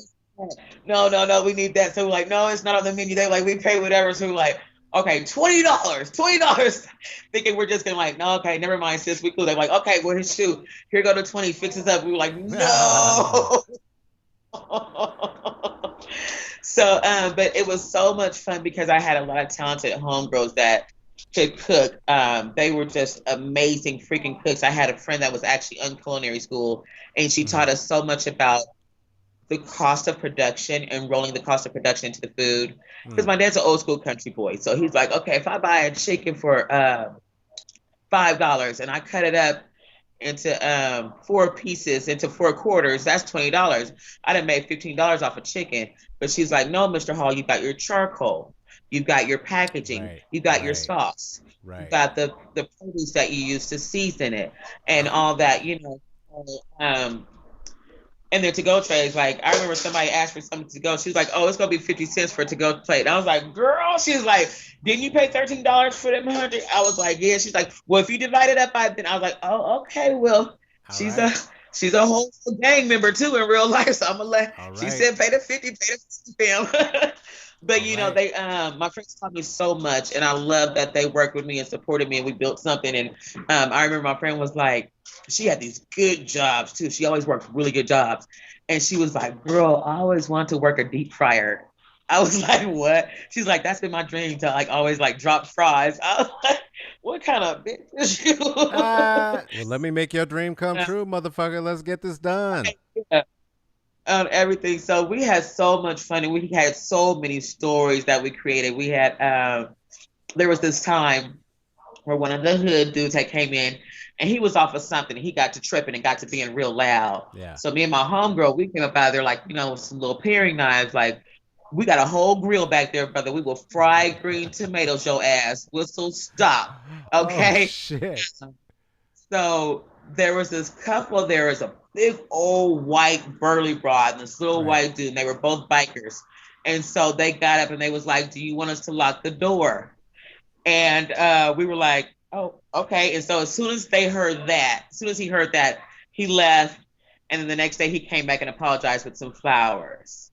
no, no, no, we need that." So we're like, "No, it's not on the menu." They were like, "We pay whatever." So we're like, "Okay, $20, $20," thinking we're just gonna like, "No, okay, never mind, sis, we cool." They're like, "Okay, well, shoot, here go the 20, fix this up." We were like, "No." So, but it was so much fun because I had a lot of talented homegirls that could cook. They were just amazing freaking cooks. I had a friend that was actually in culinary school, and she Mhm. taught us so much about the cost of production and rolling the cost of production into the food. Because Mm. my dad's an old school country boy, so he's like, okay, if I buy a chicken for $5 and I cut it up into four pieces into four quarters, that's $20. I done made $15 off a chicken. But she's like, no, Mr. Hall, you got your charcoal, you got your packaging, Right. you got your Right. sauce, you Right. got the produce that you use to season it, and Oh. all that, and their to-go trays. Like I remember somebody asked for something to go. She was like, "Oh, it's gonna be 50 cents for a to-go plate." And I was like, "Girl," she was like, "Didn't you pay $13 for them 100?" I was like, "Yeah." She's like, "Well, if you divide it up by then," I was like, "Oh, okay." Well, All she's a right. she's a whole gang member too in real life, so I'm gonna let. All She right. said, "Pay the 50, pay the 50, fam." But All right. they my friends taught me so much, and I love that they worked with me and supported me, and we built something. And I remember my friend was like, she had these good jobs too. She always worked really good jobs, and she was like, "Girl, I always wanted to work a deep fryer." I was like, "What?" She's like, "That's been my dream to like always like drop fries." I was like, "What kind of bitch is you?" Well, let me make your dream come true, motherfucker. Let's get this done. Yeah, everything. So we had so much fun, and we had so many stories that we created. We had there was this time where one of the hood dudes had came in, and he was off of something. He got to tripping and got to being real loud. Yeah. So me and my homegirl, we came up out there like, with some little paring knives. Like, we got a whole grill back there, brother. We will fry green tomatoes, your ass. Whistle stop. Oh Okay. shit. So there was this couple. There was a big old white burly broad and this little Right. white dude. And they were both bikers. And so they got up and they was like, "Do you want us to lock the door?" And we were like, "Oh, okay." And so as soon as he heard that, he left. And then the next day he came back and apologized with some flowers.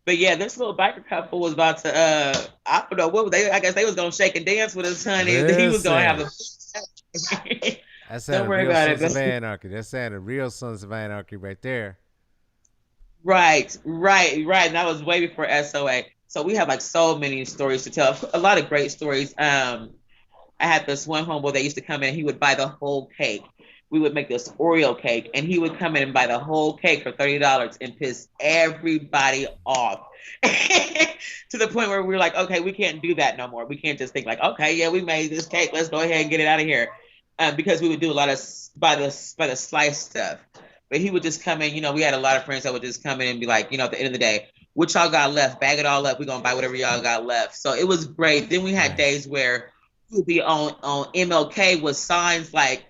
But yeah, this little biker couple was about to I don't know what was they, I guess they was gonna shake and dance with his honey. He was gonna have Listen. a That don't sounded worry real about Sons of it. Anarchy. That sounded real Sons of Anarchy right there. Right, right, right. And that was way before SOA. So we have like so many stories to tell. A lot of great stories. I had this one homeboy that used to come in. He would buy the whole cake. We would make this Oreo cake, and he would come in and buy the whole cake for $30 and piss everybody off. To the point where we were like, okay, we can't do that no more. We can't just think like, okay, yeah, we made this cake. Let's go ahead and get it out of here, because we would do a lot of by the slice stuff. But he would just come in. We had a lot of friends that would just come in and be like, at the end of the day, what y'all got left? Bag it all up. We're gonna buy whatever y'all got left. So it was great. Then we had Nice. days where would be on MLK with signs like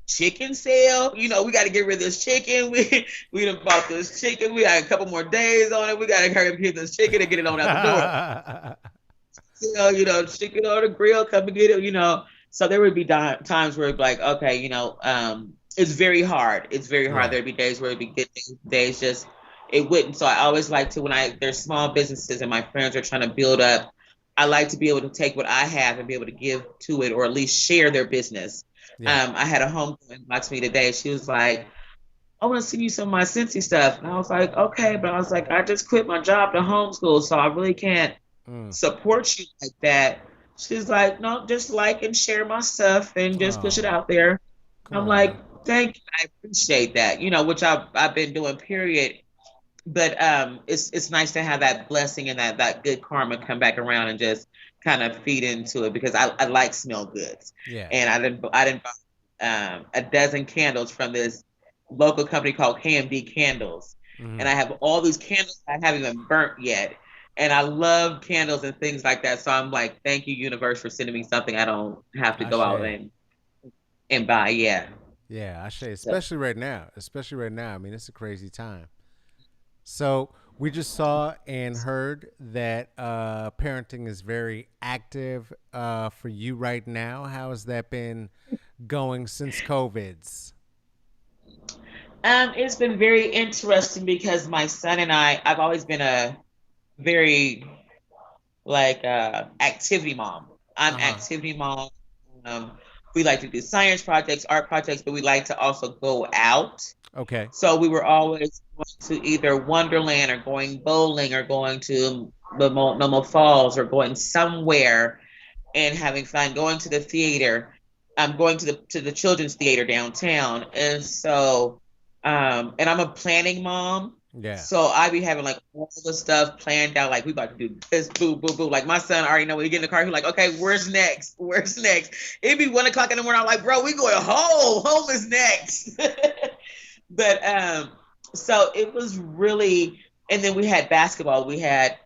chicken sale. We got to get rid of this chicken. We done bought this chicken. We got a couple more days on it. We got to hurry up and get this chicken and get it on out the door. Chicken on the grill. Come and get it. So there would be times where it'd be like, okay, it's very hard. It's very hard. Yeah. There'd be days where it'd be good days just it wouldn't. So I always like to when there's small businesses and my friends are trying to build up. I like to be able to take what I have and be able to give to it or at least share their business. Yeah. I had a homegirl inbox me today. She was like, "I want to send you some of my Cincy stuff." And I was like, "Okay," but I was like, "I just quit my job to homeschool, so I really can't Mm. support you like that." She's like, "No, just like and share my stuff and just push it Oh, out there." come I'm on like, now. "Thank you, I appreciate that." Which I've been doing. Period. But it's nice to have that blessing and that good karma come back around and just kind of feed into it because I like smell goods, Yeah. and I didn't buy a dozen candles from this local company called KMD Candles, and Hmm. I have all these candles I haven't even burnt yet, and I love candles and things like that. So I'm like, thank you, universe, for sending me something I don't have to go out Ashe. and buy. Yeah. Yeah, Ashe. So Especially right now. Especially right now. I mean, it's a crazy time. So, We just saw and heard that parenting is very active for you right now. How has that been going since COVID's? It's been very interesting because my son and I've always been a very activity mom. I'm Uh huh. activity mom. Um, we like to do science projects, art projects, but we like to also go out. Okay. So we were always going to either Wonderland or going bowling or going to the Momo Falls or going somewhere and having fun, going to the theater. I'm going to the children's theater downtown. And so and I'm a planning mom. Yeah. So I be having like all the stuff planned out, like we about to do this, boo, boo, boo. Like my son already know when he get in the car, he's like, okay, where's next? Where's next? It'd be 1 o'clock in the morning. I'm like, bro, we going home. Home is next. But so it was really, and then we had basketball, we had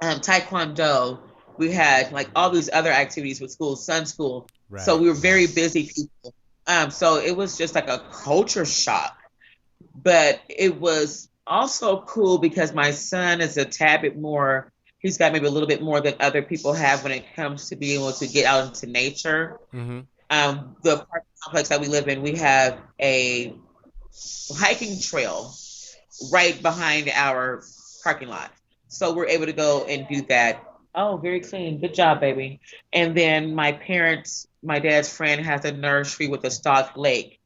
taekwondo, we had like all these other activities with school, sun school. So Right. we were very Right. busy people. So it was just like a culture shock, but it was also cool because my son is a tad bit more. He's got maybe a little bit more than other people have when it comes to being able to get out into nature. Mm-hmm. The park complex that we live in, we have a hiking trail right behind our parking lot. So we're able to go and do that. Oh, very clean. Good job, baby. And then my dad's friend has a nursery with a stocked lake.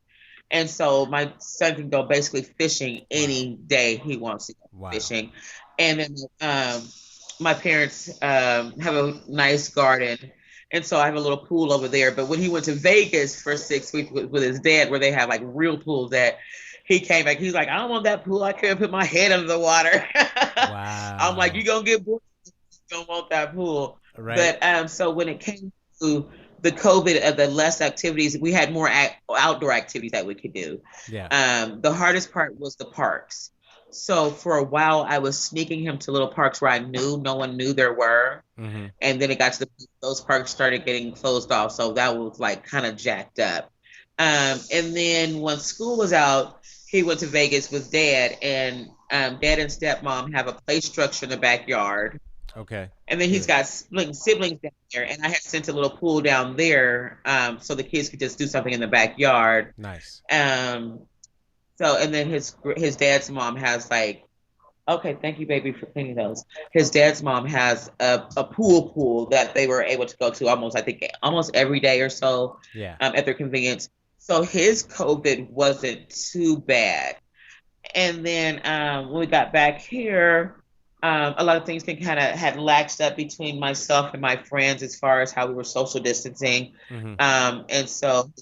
And so my son can go basically fishing Wow. any day he wants to go Wow. fishing. And then my parents have a nice garden. And so I have a little pool over there. But when he went to Vegas for 6 weeks with his dad, where they have like real pools, that he came back, he's like, I don't want that pool. I can't put my head under the water. I'm like, Wow. you're going to get bored. You don't want that pool. Right. But so when it came to the COVID of the less activities, we had more outdoor activities that we could do. Yeah. The hardest part was the parks. So for a while, I was sneaking him to little parks where I knew no one knew there were. Mm-hmm. And then it got to those parks started getting closed off. So that was like kind of jacked up. And then when school was out, he went to Vegas with dad, and dad and stepmom have a play structure in the backyard. Okay. And then he's Good. got siblings down there, and I had sent a little pool down there so the kids could just do something in the backyard. Nice. Um, so, and then his dad's mom has like, okay, thank you, baby, for cleaning those. His dad's mom has a pool that they were able to go to almost, I think, almost every day or so Yeah. at their convenience. So his COVID wasn't too bad. And then when we got back here, a lot of things can kind of had laxed up between myself and my friends as far as how we were social distancing. Mm-hmm. And so,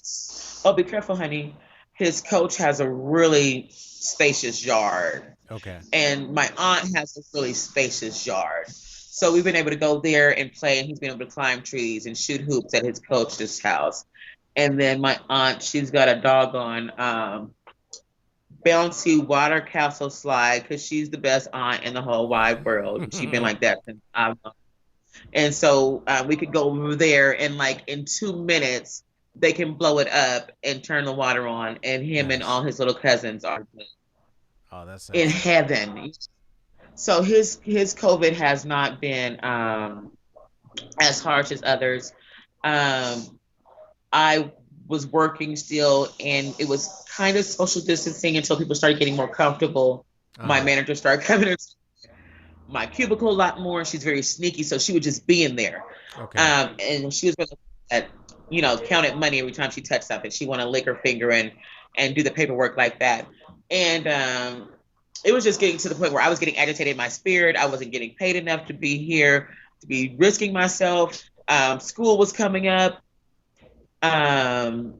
oh, be careful, honey. His coach has a really spacious yard, Okay. and my aunt has a really spacious yard. So we've been able to go there and play, and he's been able to climb trees and shoot hoops at his coach's house. And then my aunt, she's got a doggone bouncy water castle slide because she's the best aunt in the whole wide world. She's been like that since I've known. And so we could go over there and like in 2 minutes they can blow it up and turn the water on, and him and all Nice. his little cousins are Oh, that in sounds good. heaven. So his COVID has not been as harsh as others. Um, I was working still, and it was kind of social distancing until people started getting more comfortable. Uh My huh. manager started coming to my cubicle a lot more. She's very sneaky, so she would just be in there. Okay. And she was going to, counted money every time she touched something. She want to lick her finger and do the paperwork like that. And it was just getting to the point where I was getting agitated in my spirit. I wasn't getting paid enough to be here, to be risking myself. School was coming up. Um,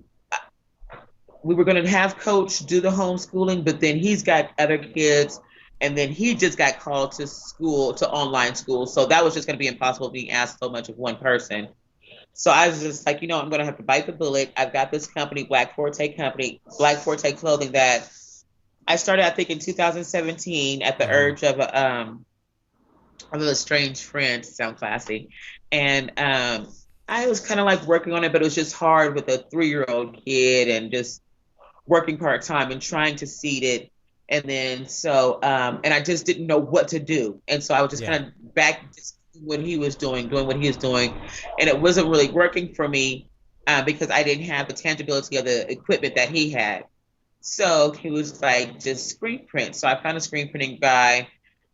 we were going to have coach do the homeschooling, but then he's got other kids, and then he just got called to school, to online school. So that was just going to be impossible being asked so much of one person. So I was just like, I'm going to have to bite the bullet. I've got this company, Black Forte Clothing, that I started, I think, in 2017 at the Mm-hmm. urge of a strange friend, to sound classy. And I was kind of like working on it, but it was just hard with a 3-year-old kid and just working part time and trying to seed it. And then and I just didn't know what to do. And so I was just Yeah. kind of back just what he was doing what he was doing. And it wasn't really working for me because I didn't have the tangibility of the equipment that he had. So he was like, just screen print. So I found a screen printing guy.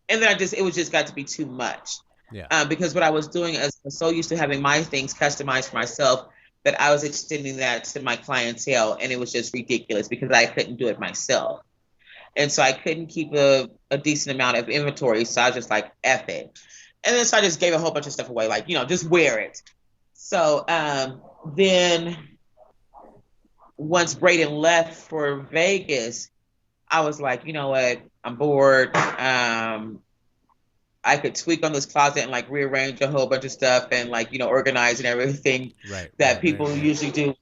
And then it was just got to be too much. Yeah. Because what I was doing is I was so used to having my things customized for myself that I was extending that to my clientele. And it was just ridiculous because I couldn't do it myself. And so I couldn't keep a decent amount of inventory. So I was just like, F it. And then so I just gave a whole bunch of stuff away, like, just wear it. So then once Braden left for Vegas, I was like, you know what? I'm bored. I could tweak on this closet and like rearrange a whole bunch of stuff and like, organize and everything Right. that Right. Right. people Right. usually do.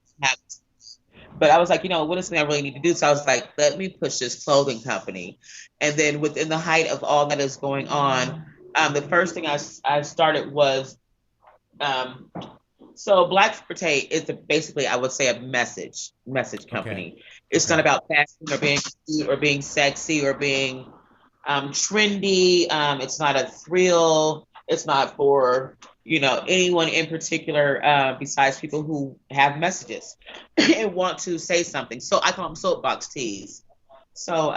But I was like, what is something I really need to do? So I was like, let me push this clothing company. And then within the height of all that is going on, the first thing I started was um, so Black Forte is basically, I would say, a message Okay. company. It's not Okay. about fashion or being cute or being sexy or being trendy. It's not a thrill. It's not for anyone in particular besides people who have messages and want to say something. So I call them soapbox tees. So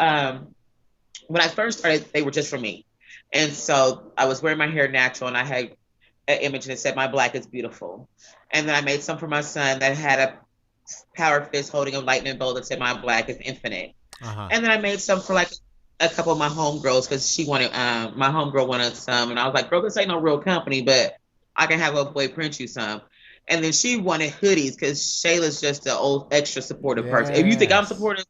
when I first started, they were just for me, and so I was wearing my hair natural, and I had an image that said "My black is beautiful," and then I made some for my son that had a power fist holding a lightning bolt that said "My black is infinite." Uh huh. And then I made some for like a couple of my homegirls because she wanted my homegirl wanted some, and I was like, "Bro, this ain't no real company, but I can have a boy print you some." And then she wanted hoodies because Shayla's just an old extra supportive person. If you think I'm Yes. supportive,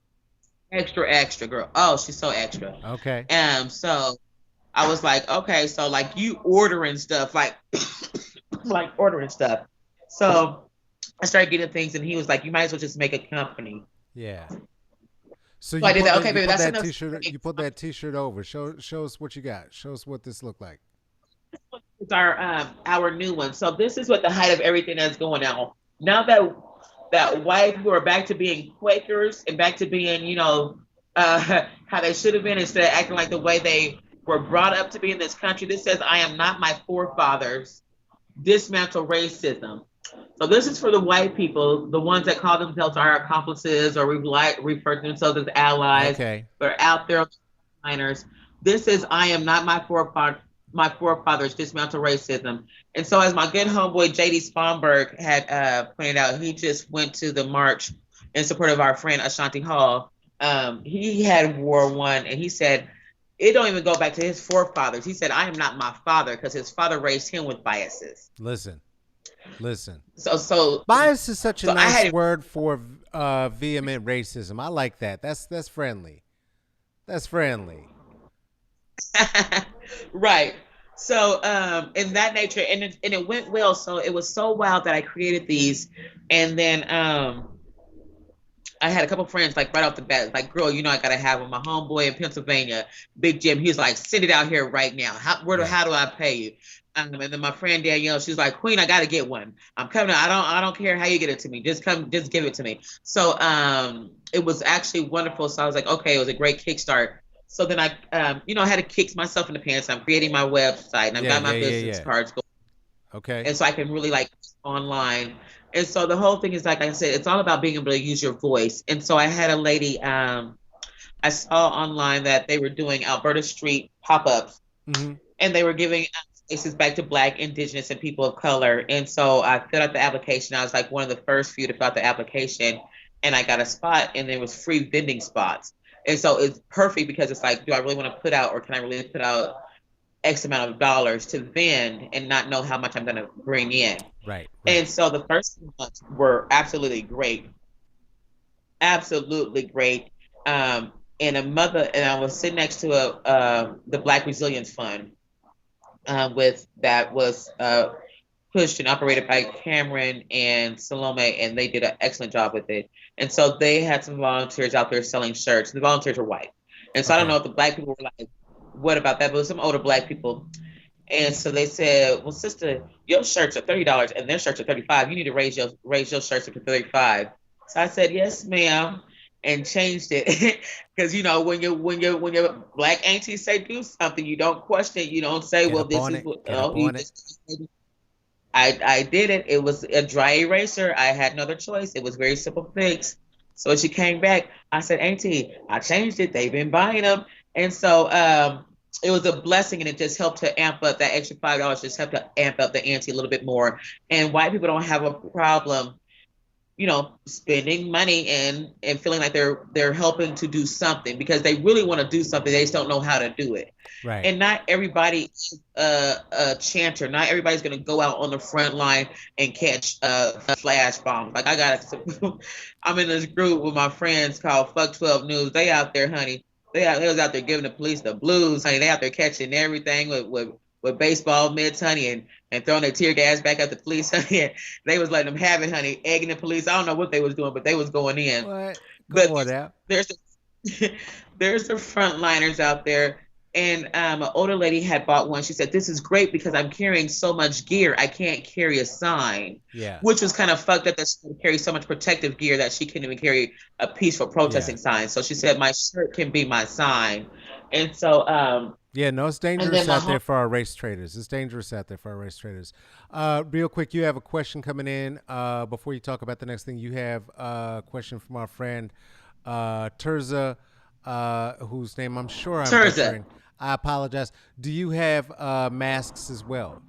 extra extra girl. Oh, she's so extra. Okay. So I was like, okay, so like you ordering stuff, like like ordering stuff. So I started getting things, and he was like, "You might as well just make a company." Yeah. So So I did that. Okay, you baby, put that's that enough. t-shirt over. Show us what you got. Show us what this look like. It's our new one. So this is what the height of everything that's going on. Now that white people are back to being Quakers and back to being, how they should have been instead of acting like the way they were brought up to be in this country. This says, "I am not my forefathers. Dismantle racism." So this is for the white people, the ones that call themselves our accomplices or refer to themselves as allies. Okay. They're out there minors. This is "I am not my forefathers dismantle racism." And so as my good homeboy JD Sponberg had pointed out, he just went to the march in support of our friend Ashanti Hall. He had wore one and he said it don't even go back to his forefathers. He said, "I am not my father," because his father raised him with biases. Listen. Listen. So so Bias is such a so I nice had word for vehement racism. I like that. That's friendly. That's friendly. right. So in that nature, and it went well. So it was so wild that I created these, and then I had a couple friends like right off the bat, like, "Girl, I gotta have one." My homeboy in Pennsylvania, Big Jim, he was like, "Send it out here right now. Yeah. How do I pay you?" And then my friend Danielle, she's like, "Queen, I gotta get one. I'm coming. I don't care how you get it to me. Just give it to me." So it was actually wonderful. So I was like, okay, it was a great kickstart. So then I had to kick myself in the pants. I'm creating my website and I've Yeah. got Yeah. my Yeah. business Yeah. cards going, Okay. and so I can really like online. And so the whole thing is like I said, it's all about being able to use your voice. And so I had a lady I saw online that they were doing Alberta Street pop-ups, Mm-hmm. and they were giving spaces back to Black, Indigenous, and people of color. And so I filled out the application. I was like one of the first few to fill out the application, and I got a spot, and there was free vending spots. And so it's perfect because it's like, do I really want to put out, or can I really put out X amount of dollars to vend and not know how much I'm going to bring in? Right. Right. And so the first months were absolutely great, absolutely great. Um, and I was sitting next to the Black Resilience Fund, with that was pushed and operated by Cameron and Salome, and they did an excellent job with it. And so they had some volunteers out there selling shirts. The volunteers were white, and so I don't know Okay. if the Black people were like, "What about that?" But it was some older Black people. And so they said, "Well, sister, your shirts are $30 and their shirts are 35. You need to raise your shirts up to 35." So I said, "Yes, ma'am." and changed it because when your black aunties say do something, you don't question it. You don't say, Get well, up this on is it. what Get up you on it. just. I did it. It was a dry eraser. I had no other choice. It was very simple fix. So she came back. I said, Auntie, I changed it. They've been buying them. And so it was a blessing, and it just helped to amp up that extra $5, just helped to amp up the ante a little bit more. And white people don't have a problem, spending money and feeling like they're helping to do something because they really want to do something. They just don't know how to do it. Right. And not everybody is a chanter. Not everybody's going to go out on the front line and catch flash bombs. Like I'm in this group with my friends called Fuck 12 News. They out there, honey. They was out there giving the police the blues, honey. They out there catching everything with baseball mitts, honey, and throwing their tear gas back at the police, honey. They was letting them have it, honey, egging the police. I don't know what they was doing, but they was going in. What? Come But on now. there's there's the frontliners out there. And an older lady had bought one. She said, "This is great because I'm carrying so much gear. I can't carry a sign," Yeah. which was kind of fucked up that she carries so much protective gear that she can't even carry a peaceful Yeah. protesting sign. So she said, "My shirt can be my sign." And so, Yeah, no, it's and then dangerous my out home. there for our race traders. It's dangerous out there for our race traders. Real quick, you have a question coming in. Before you talk about the next thing, you have a question from our friend Terza, whose name I'm sure I'm Terza. butchering. I apologize. Do you have masks as well?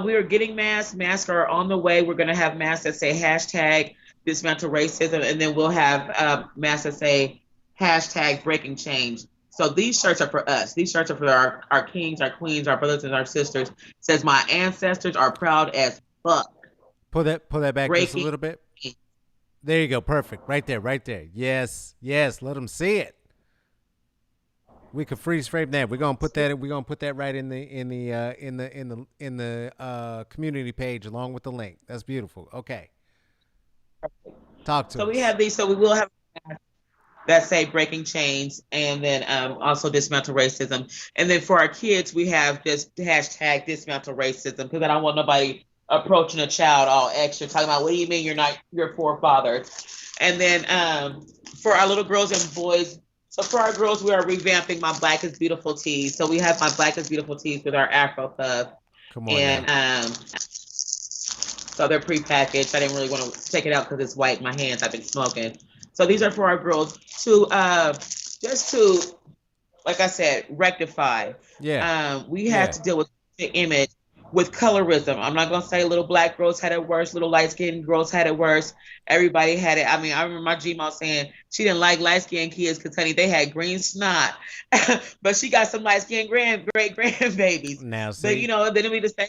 We are getting masks. Masks are on the way. We're going to have masks that say hashtag dismantle racism, and then we'll have masks that say hashtag breaking change. So these shirts are for us. These shirts are for our kings, our queens, our brothers and our sisters. It says my ancestors are proud as fuck. Pull that back just a Breaking. little bit. There you go. Perfect. Right there. Right there. Yes. Yes. Let them see it. We could freeze frame that. We're gonna put that. We're gonna put that right in the community page along with the link. That's beautiful. Okay, talk to So we us. have these. So we will have that say breaking chains, and then also dismantle racism. And then for our kids, we have just hashtag dismantle racism because I don't want nobody approaching a child all extra talking about what do you mean you're not your forefathers. And then for our little girls and boys, so for our girls, we are revamping my Black is Beautiful tees. So we have my Black is Beautiful tees with our Afro puff, Come on and now. so they're prepackaged. I didn't really want to take it out because it's white in my hands. I've been smoking. So these are for our girls to just to, like I said, rectify. Yeah. We had Yeah. to deal with the image with colorism. I'm not gonna say little black girls had it worse, little light skinned girls had it worse. Everybody had it. I mean, I remember my Gmail saying she didn't like light skinned kids because honey, they had green snot, but she got some light skinned great grandbabies. Now But see. then we the same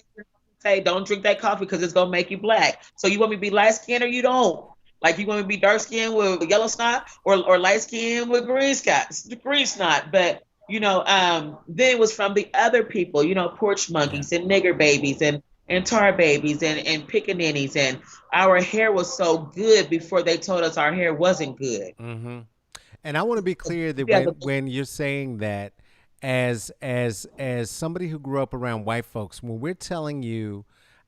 say, don't drink that coffee because it's gonna make you black. So you want me to be light skinned or you don't? Like you want me to be dark skinned with yellow snot or light skinned with green snot. But then it was from the other people, porch Yeah. monkeys and nigger babies and tar babies and pickaninnies. And our hair was so good before they told us our hair wasn't good. Mm-hmm. And I want to be clear that Yeah, when you're saying that, as somebody who grew up around white folks, when we're telling you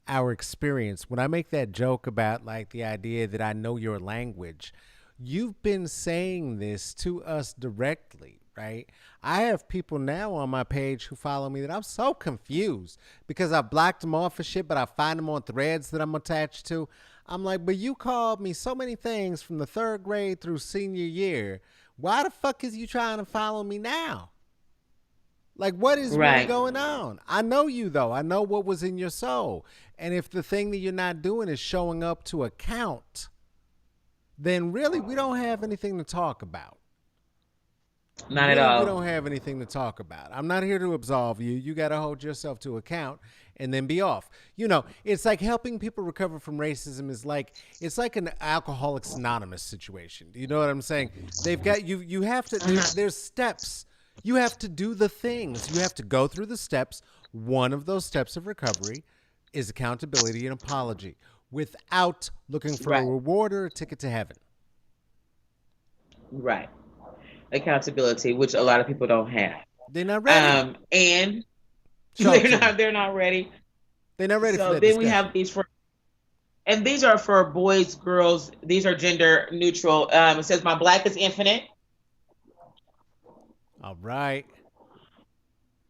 our experience, when I make that joke about like the idea that I know your language, you've been saying this to us directly, right? I have people now on my page who follow me that I'm so confused because I blocked them off for shit, but I find them on threads that I'm attached to. I'm like, but you called me so many things from the third grade through senior year. Why the fuck is you trying to follow me now? Like, what is really right, going on? I know you, though. I know what was in your soul. And if the thing that you're not doing is showing up to account, then really we don't have anything to talk about. not at Really, we all. don't have anything to talk about. I'm not here to absolve you. You got to hold yourself to account and then be off. It's like helping people recover from racism is like it's like an Alcoholics Anonymous situation. You know what I'm saying? They've got you. You have to. There's steps. You have to do the things. You have to go through the steps. One of those steps of recovery is accountability and apology, without looking for a Right, reward or a ticket to heaven. right. Accountability, which a lot of people don't have. They're not ready. And Show it to me. they're not ready. They're not ready for So that then we discussion. have these for And these are for boys, girls. These are gender neutral. It says my black is infinite. All right.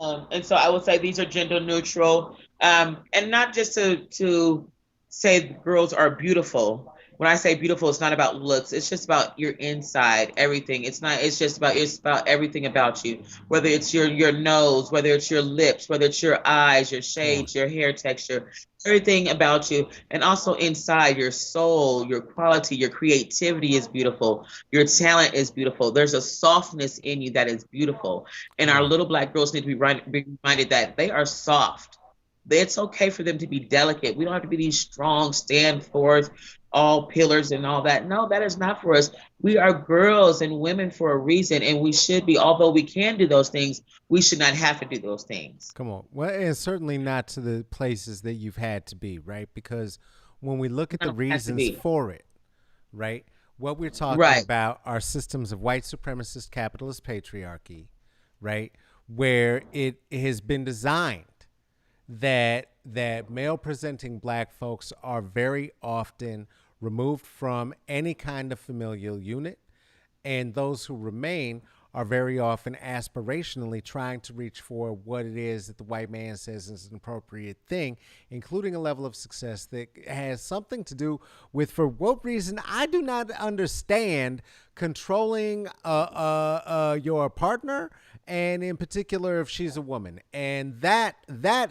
And so I would say these are gender neutral, and not just to say girls are beautiful. When I say beautiful, it's not about looks. It's just about your inside, everything. It's not. It's just about. It's about everything about you. Whether it's your nose, whether it's your lips, whether it's your eyes, your Come on. shades, your hair texture, everything about you, and also inside your soul, your quality, your creativity is beautiful. Your talent is beautiful. There's a softness in you that is beautiful, and Come our on. little black girls need to be reminded that they are soft. It's okay for them to be delicate. We don't have to be these strong, stand forth, all pillars and all that. No, that is not for us. We are girls and women for a reason, and we should be. Although we can do those things, we should not have to do those things. Come on. Well, and certainly not to the places that you've had to be, right? Because when we look at the No, it has to reasons be for it, right? What we're talking right, about are systems of white supremacist capitalist patriarchy, right? Where it has been designed that male presenting black folks are very often removed from any kind of familial unit, and those who remain are very often aspirationally trying to reach for what it is that the white man says is an appropriate thing, including a level of success that has something to do with, for what reason I do not understand, controlling your partner, and in particular if she's a woman, and that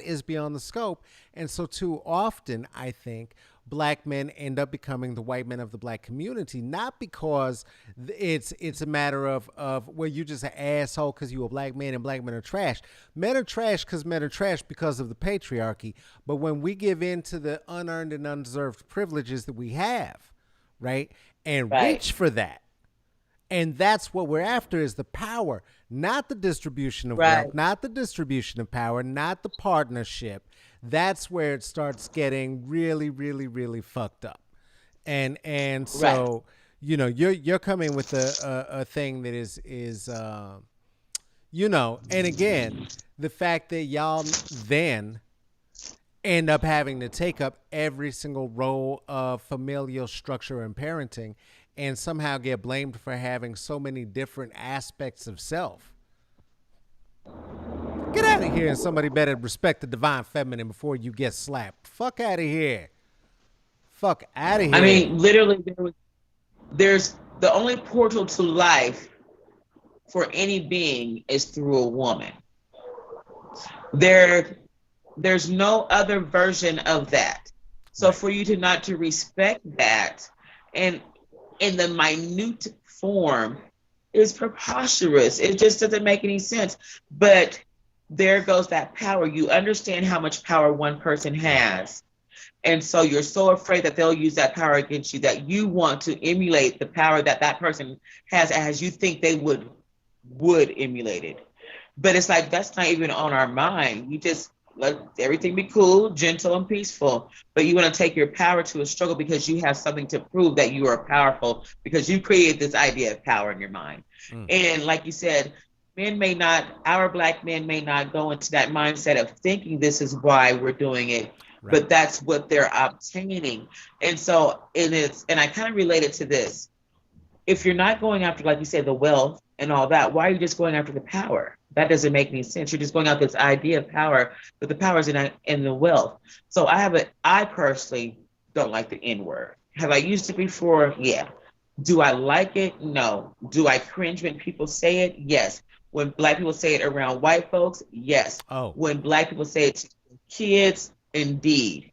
is beyond the scope. And so too often I think black men end up becoming the white men of the black community, not because it's a matter of well, you just an asshole because you a black man and black men are trash. Men are trash because men are trash because of the patriarchy. But when we give in to the unearned and undeserved privileges that we have, right, and right, reach for that, and that's what we're after, is the power, not the distribution of right, wealth, not the distribution of power, not the partnership. That's where it starts getting really, really, really fucked up. And right. so, you're coming with a thing that is and again, the fact that y'all then end up having to take up every single role of familial structure and parenting, and somehow get blamed for having so many different aspects of self. Get out of here, and somebody better respect the divine feminine before you get slapped. Fuck out of here. Fuck out of I here. mean, literally, there's the only portal to life for any being is through a woman. There, there's no other version of that. So Right. for you to not to respect that, and in the minute form, is preposterous. It just doesn't make any sense. But there goes that power. You understand how much power one person Right. has. And so you're so afraid that they'll use that power against you that you want to emulate the power that that person has, as you think they would emulate it. But it's like that's not even on our mind. You just let everything be cool, gentle, and peaceful. But you want to take your power to a struggle because you have something to prove that you are powerful because you created this idea of power in your mind. Mm. And like you said, men may not, our black men may not go into that mindset of thinking this is why we're doing it, Right. but that's what they're obtaining. And so and I kind of relate it to this. If you're not going after, like you said, the wealth and all that, why are you just going after the power? That doesn't make any sense. You're just going after this idea of power, but the power is in the wealth. So I personally don't like the N word. Have I used it before? Yeah. Do I like it? No. Do I cringe when people say it? Yes. When black people say it around white folks? Yes. Oh. When black people say it to kids? Indeed.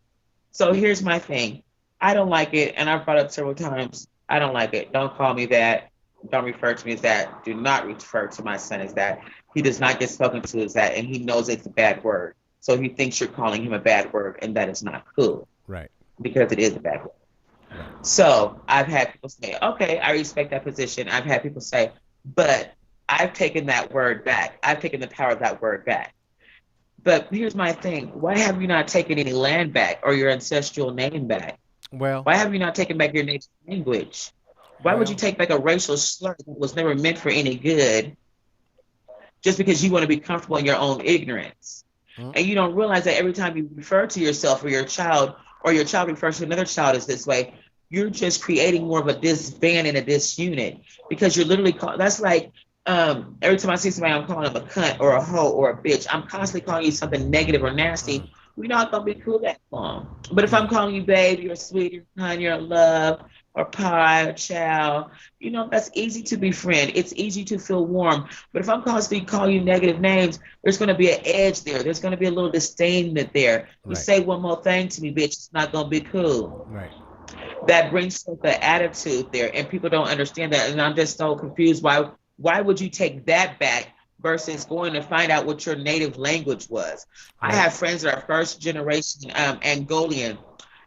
So here's my thing. I don't like it, and I've brought it up several times. I don't like it. Don't call me that. Don't refer to me as that. Do not refer to my son as that. He does not get spoken to as that, and he knows it's a bad word. So he thinks you're calling him a bad word, and that is not cool Right. because it is a bad word. Right. So I've had people say, okay, I respect that position. I've had people say, but I've taken that word back. I've taken the power of that word back. But here's my thing. Why have you not taken any land back or your ancestral name back? Well. Why have you not taken back your native language? Why would you Well. take back a racial slur that was never meant for any good just because you want to be comfortable in your own ignorance? Mm. And you don't realize that every time you refer to yourself or your child, or your child refers to another child as this way, you're just creating more of a disband and a disunit because you're literally that's like every time I see somebody, I'm calling them a cunt or a hoe or a bitch. I'm constantly calling you something negative or Mm, nasty. We're not gonna be cool that long. But if I'm mm, calling you babe, you're sweet, you're kind, you're love, or pie, or child, that's easy to befriend. It's easy to feel warm. But if I'm constantly calling you negative names, there's gonna be an edge there. There's gonna be a little disdain there. You right, say one more thing to me, bitch, it's not gonna be cool. right. That brings forth the attitude there, and people don't understand that. And I'm just so confused. Why would you take that back versus going to find out what your native language was? I Right. have friends that are first generation Angolian,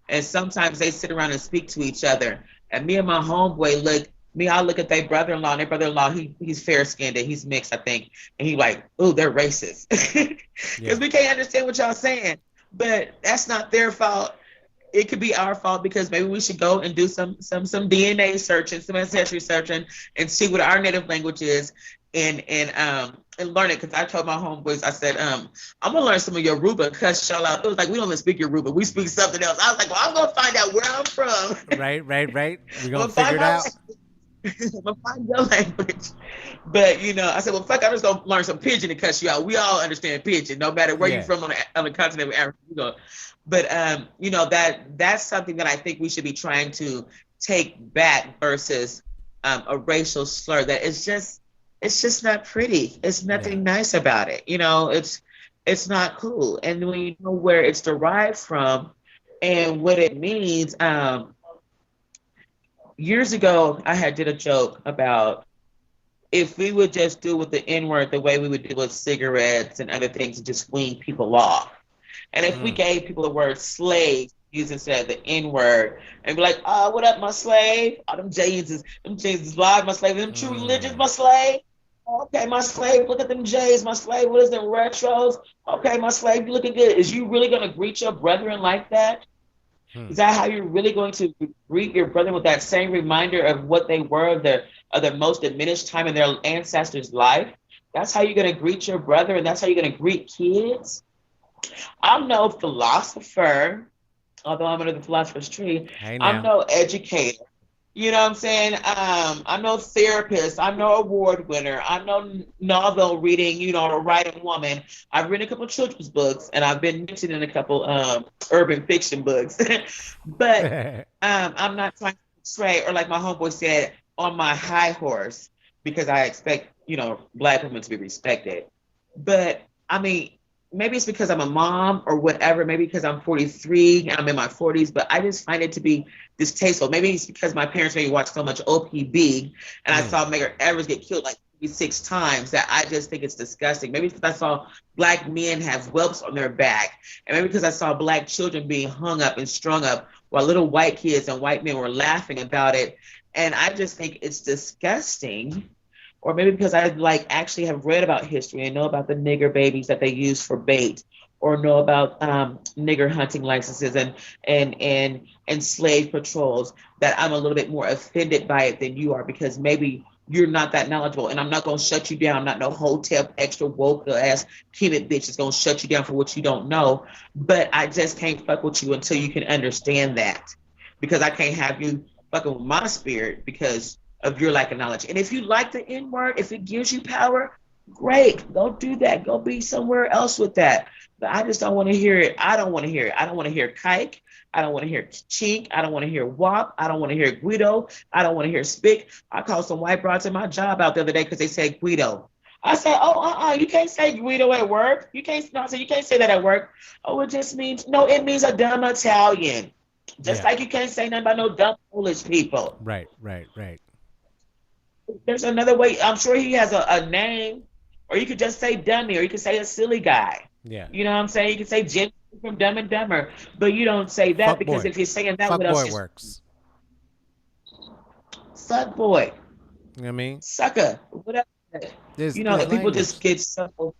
and sometimes they sit around and speak to each other. And me and my homeboy I'll look at their brother-in-law, and their brother-in-law, he's fair-skinned and he's mixed, I think. And he like, ooh, they're racist. Because Yeah. we can't understand what y'all saying. But that's not their fault. It could be our fault because maybe we should go and do some DNA searching, some ancestry searching, and see what our native language is, and learn it. Because I told my homeboys, I said, I'm gonna learn some of Yoruba, cuss y'all out. It was like we don't even speak Yoruba, we speak something else. I was like, well, I'm gonna find out where I'm from. Right, right, right. We're I'm gonna gonna figure find it my out. I'm gonna find your language. But I said, well, fuck, I'm just gonna learn some pidgin to cuss you out. We all understand pidgin, no matter where you're Yeah. from on the continent of Africa. But that's something that I think we should be trying to take back versus a racial slur that it's just not pretty. It's Yeah. nothing nice about it. It's not cool. And when you know where it's derived from and what it means, years ago I had did a joke about if we would just do with the N word the way we would do with cigarettes and other things and just wean people off. And if we Mm, gave people the word slave use instead of the N word and be like, what up, my slave? Oh, them J's is live, my slave. Them true religions, mm, my slave. Okay, my slave, look at them J's, my slave. What is them retros? Okay, my slave, you looking good. Is you really gonna greet your brethren like that? hmm. Is that how you're really going to greet your brethren, with that same reminder of what they were of their most diminished time in their ancestors' life? That's how you're going to greet your brother, and that's how you're going to greet kids. I'm no philosopher, although I'm under the philosopher's tree. Hey I'm now. no educator. You know what I'm saying? I'm no therapist. I'm no award winner. I'm no novel reading, or writing woman. I've written a couple children's books, and I've been mentioned in a couple urban fiction books. But I'm not trying to portray, or like my homeboy said, on my high horse, because I expect, Black women to be respected. But I mean, maybe it's because I'm a mom or whatever. Maybe because I'm 43 and I'm in my 40s, but I just find it to be distasteful. Maybe it's because my parents made me watch so much OPB and I Mm, saw Medgar Evers get killed like 6 times that I just think it's disgusting. Maybe it's because I saw Black men have whelps on their back. And maybe because I saw Black children being hung up and strung up while little white kids and white men were laughing about it. And I just think it's disgusting. Or maybe because I actually have read about history and know about the nigger babies that they use for bait, or know about nigger hunting licenses and slave patrols, that I'm a little bit more offended by it than you are, because maybe you're not that knowledgeable, and I'm not gonna shut you down. I'm not no hotel extra woke ass Kemet bitch that's gonna shut you down for what you don't know. But I just can't fuck with you until you can understand that, because I can't have you fucking with my spirit because of your lack of knowledge. And if you like the N word, if it gives you power, great. Go do that. Go be somewhere else with that. But I just don't want to hear it. I don't want to hear it. I don't want to hear kike. I don't want to hear chink. I don't want to hear wop. I don't want to hear Guido. I don't want to hear spick. I called some white broads in my job out the other day because they said Guido. I said, you can't say Guido at work. You can't, no, I said, you can't say that at work. Oh, it just means, no, it means a dumb Italian. Just yeah. like you can't say nothing about no dumb Polish people. Right, right, right. There's another way. I'm sure he has a name, or you could just say dummy, or you could say a silly guy. Yeah. You know what I'm saying? You could say Jim from Dumb and Dumber, but you don't say that, Fuck because boy. if you're saying that, Fuck what else? boy works. Suck boy, You know what I mean? sucker, whatever. There's People just language. get so.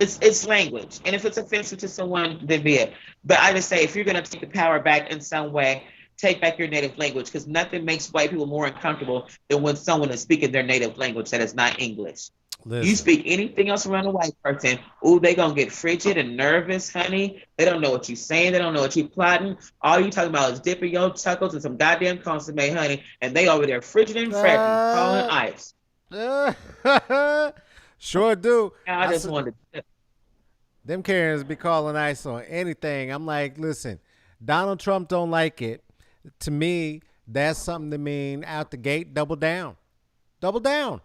It's language, and if it's offensive to someone, then be it. But I just say, if you're gonna take the power back in some way, take back your native language, because nothing makes white people more uncomfortable than when someone is speaking their native language that is not English. You Listen. speak anything else around a white person, ooh, they gonna get frigid and nervous, honey. They don't know what you're saying. They don't know what you're plotting. All you talking about is dipping your chuckles and some goddamn consomme, honey, and they over there frigid and fretting, calling Uh, ice. sure do. I just wanted to. Them Karens be calling ice on anything. I'm like, listen, Donald Trump don't like it. To me, that's something to mean out the gate, double down. Double down.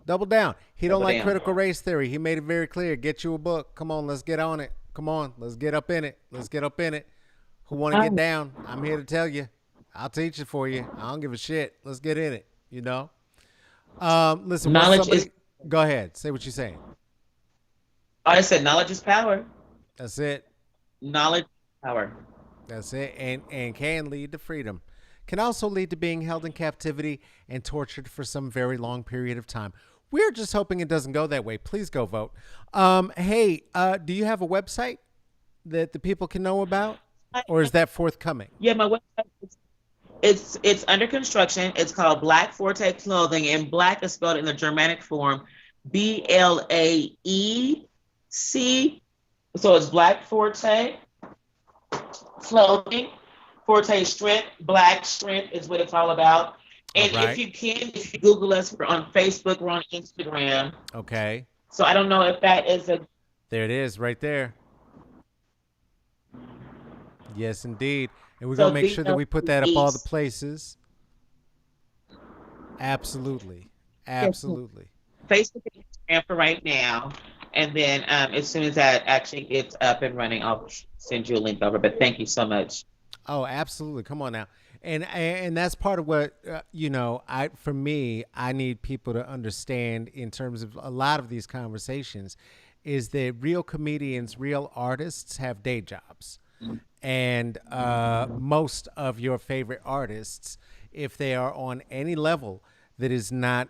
Double down. He don't Double like down. critical race theory. He made it very clear. Get you a book. Come on, let's get on it. Come on, let's get up in it. Let's get up in it. Who want to get down? I'm here to tell you. I'll teach it for you. I don't give a shit. Let's get in it. You know. Listen. Once Knowledge is. somebody, go ahead. Say what you're saying. I said knowledge is power. That's it. Knowledge is power. That's it. And can lead to freedom. Can also lead to being held in captivity and tortured for some very long period of time. We're just hoping it doesn't go that way. Please go vote. Hey, do you have a website that the people can know about, or is that forthcoming? Yeah, my website. It's under construction. It's called Black Forte Clothing, and black is spelled in the Germanic form, BLAEC. So it's Black Forte Clothing. Forte strength, black strength is what it's all about. All And right. if you Google us, we're on Facebook, we're on Instagram. Okay. So I don't know if that is a. There it is, right there. Yes, indeed. And we're So gonna make sure that we put that up all the BLAEC. places. Absolutely. Yes, Absolutely. Facebook and Instagram for right now. And then as soon as that actually gets up and running, I'll send you a link over. But thank you so much. Oh, absolutely. Come on now. And that's part of what I for me, I need people to understand in terms of a lot of these conversations is that real comedians, real artists have day jobs. And most of your favorite artists, if they are on any level that is not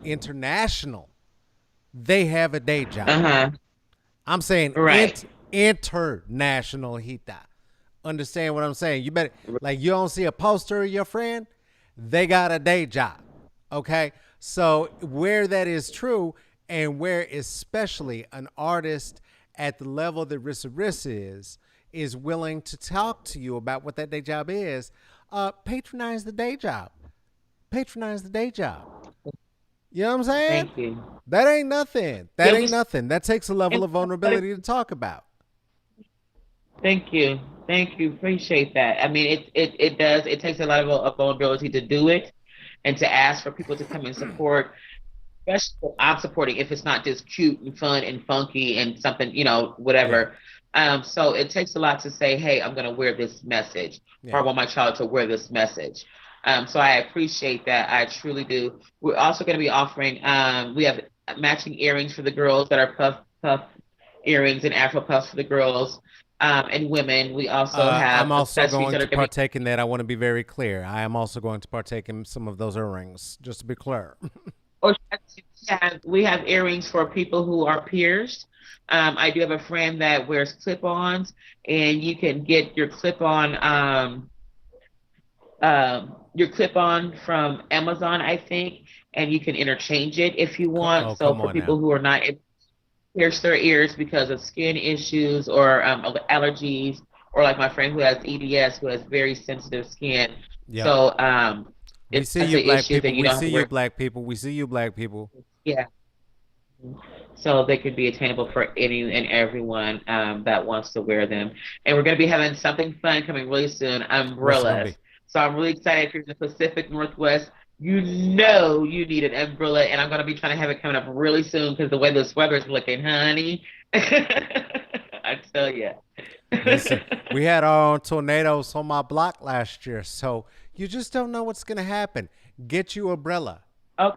international, they have a day job. Uh-huh. I'm saying Right. international hita. Understand what I'm saying? You better like you don't see a poster of your friend, they got a day job. Okay? So where that is true and where especially an artist at the level that Rissa is willing to talk to you about what that day job is, patronize the day job. Patronize the day job. You know what I'm saying? Thank you. That ain't nothing. That Yeah, ain't nothing. That takes a level of vulnerability to talk about. thank you. Thank you. Appreciate that. I mean, it does. It takes a lot of vulnerability to do it and to ask for people to come and support, especially what I'm supporting if it's not just cute and fun and funky and something, Yeah. whatever. So it takes a lot to say, hey, I'm going to wear this message, or Yeah. I want my child to wear this message. So I appreciate that. I truly do. We're also going to be offering, we have matching earrings for the girls that are puff earrings and Afro puffs for the girls and women. We also I'm have also accessories going that are to going to be, partake in that. I want to be very clear. I am also going to partake in some of those earrings, just to be clear. or we have earrings for people who are pierced. I do have a friend that wears clip-ons, and you can get your clip-on from Amazon, I think, and you can interchange it if you want. Oh, So come for on people now. who are not pierce their ears because of skin issues or allergies, or like my friend who has EDS, who has very sensitive skin. Yep. So We if see that's you, an black issue, people. then you We don't have see to you, wear. black people. We see you, black people. Yeah. So they could be attainable for any and everyone that wants to wear them. And we're going to be having something fun coming really soon, What's it gonna umbrellas. be? So I'm really excited if you're in the Pacific Northwest. You know you need an umbrella, and I'm going to be trying to have it coming up really soon because the way this weather is looking, honey. I tell you. Listen, we had our own tornadoes on my block last year, so you just don't know what's gonna happen. Get you umbrella. Oh,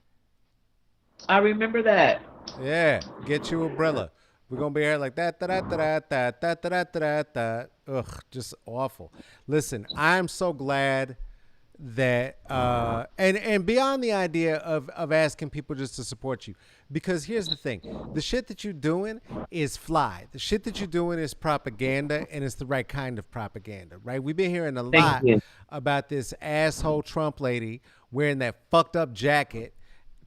I remember that. Yeah, get you umbrella. We're gonna be here like that, da da da da da da da da da. Ugh, just awful. Listen, I'm so glad that and beyond the idea of asking people just to support you, because here's the thing: the shit that you're doing is fly. The shit that you're doing is propaganda, and it's the right kind of propaganda, right? We've been hearing a Thank lot you. about this asshole Trump lady wearing that fucked up jacket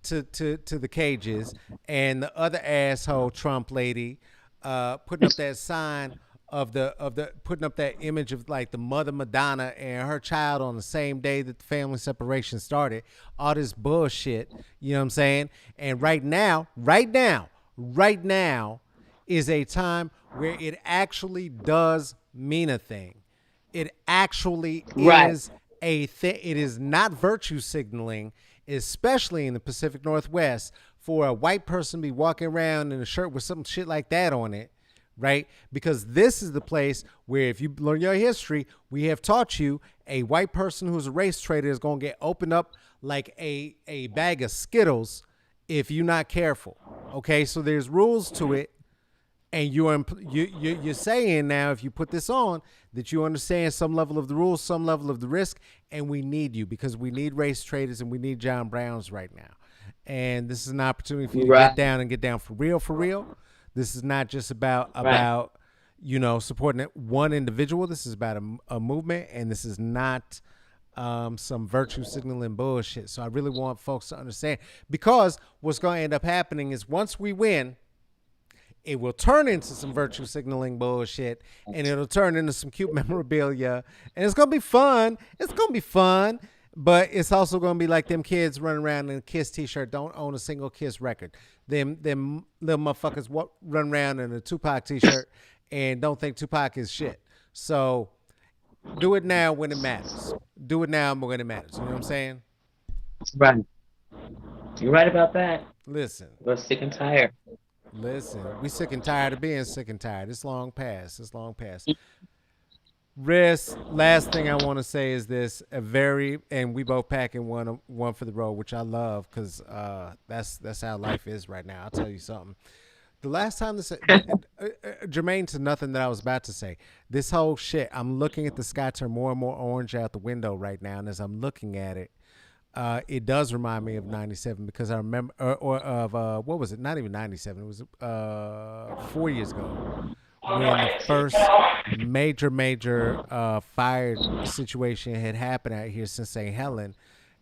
to the cages, and the other asshole Trump lady putting up that sign of the putting up that image of like the mother Madonna and her child on the same day that the family separation started. All this bullshit, you know what I'm saying? And right now is a time where it actually does mean a thing. It actually Right. is a thing. It is not virtue signaling, especially in the Pacific Northwest, for a white person to be walking around in a shirt with some shit like that on it, right? Because this is the place where, if you learn your history, we have taught you a white person who's a race traitor is going to get opened up like a bag of Skittles if you're not careful. Okay, so there's rules to it, and you're saying now, if you put this on, that you understand some level of the rules, some level of the risk, and we need you because we need race traders and we need John Browns right now. And this is an opportunity for you to Right. get down for real, for real. This is not just about Right. supporting one individual. This is about a movement, and this is not some virtue signaling bullshit. So I really want folks to understand, because what's going to end up happening is once we win, it will turn into some virtue signaling bullshit, and it'll turn into some cute memorabilia, and it's gonna be fun. It's gonna be fun, but it's also gonna be like them kids running around in a Kiss t-shirt, don't own a single Kiss record. Them little motherfuckers run around in a Tupac t-shirt and don't think Tupac is shit. So do it now when it matters. Do it now when it matters. You know what I'm saying? Right. You're right about that. Listen, We're sick and tired. we sick and tired of being sick and tired. It's long past. It's long past. Riss, last thing I want to say is this: and we both packing one for the road, which I love because that's how life is right now. I'll tell you something. The last time germane to nothing that I was about to say, this whole shit, I'm looking at the sky turn more and more orange out the window right now, and as I'm looking at it, it does remind me of '97 because I remember, or of what was it? Not even '97. It was 4 years ago when the first major fire situation had happened out here since St. Helen,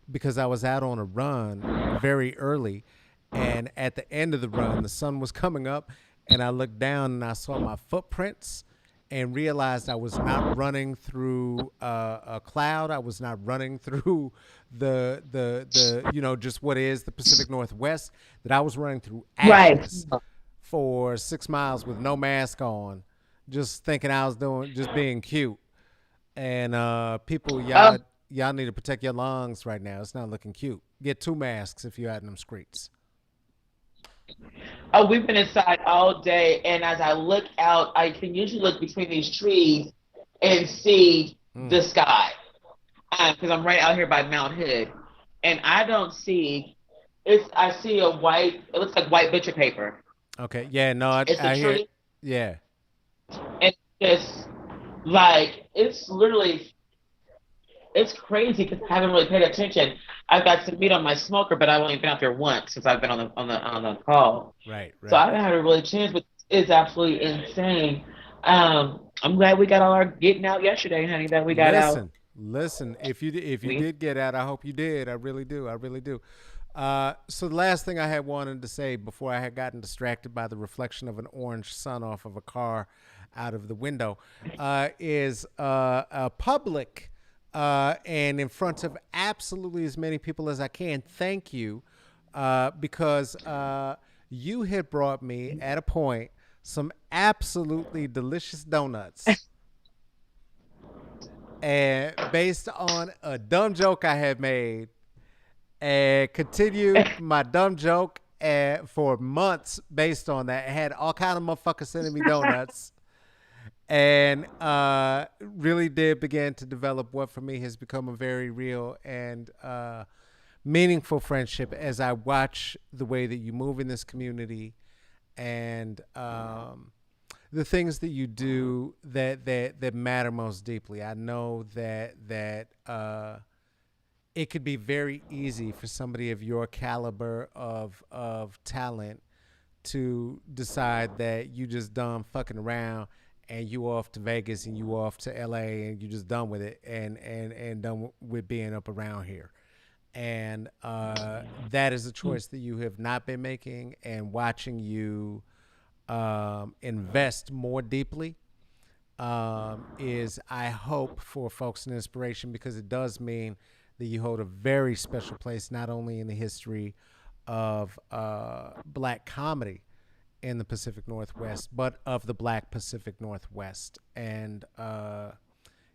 because I was out on a run very early, and at the end of the run, the sun was coming up, and I looked down and I saw my footprints and realized I was not running through a cloud. I was not running through the just what is the Pacific Northwest. That I was running through Right. ashes for 6 miles with no mask on, just thinking I was doing just being cute. And people, Oh, y'all need to protect your lungs right now. It's not looking cute. Get two masks if you're out in them streets. oh, we've been inside all day, and as I look out, I can usually look between these trees and see the Mm. sky because I'm right out here by Mount Hood, and I don't see. It's I see a white. It looks like white butcher paper. Okay. Yeah. No. It's a I hear. tree, Yeah. and it's just like it's literally it's crazy because I haven't really paid attention. I've got some meat on my smoker, but I've only been out there once since I've been on the call. Right. So I Right. haven't had a really chance, but it's absolutely insane. I'm glad we got all our getting out yesterday, honey. That we got out. Listen. If you We did get out, I hope you did. I really do. I really do. So the last thing I had wanted to say before I had gotten distracted by the reflection of an orange sun off of a car out of the window is a public and in front of absolutely as many people as I can. Thank you, because you had brought me at a point some absolutely delicious donuts, and based on a dumb joke I had made, and continued my dumb joke for months based on that. I had all kind of motherfuckers sending me donuts, and really did begin to develop what for me has become a very real and meaningful friendship as I watch the way that you move in this community, and the things that you do that matter most deeply. I know that it could be very easy for somebody of your caliber of talent to decide that you just done fucking around and you off to Vegas and you off to LA and you just done with it and done with being up around here. And that is a choice that you have not been making. And watching you invest more deeply is, I hope, for folks an inspiration, because it does mean that you hold a very special place, not only in the history of black comedy in the Pacific Northwest, but of the Black Pacific Northwest. And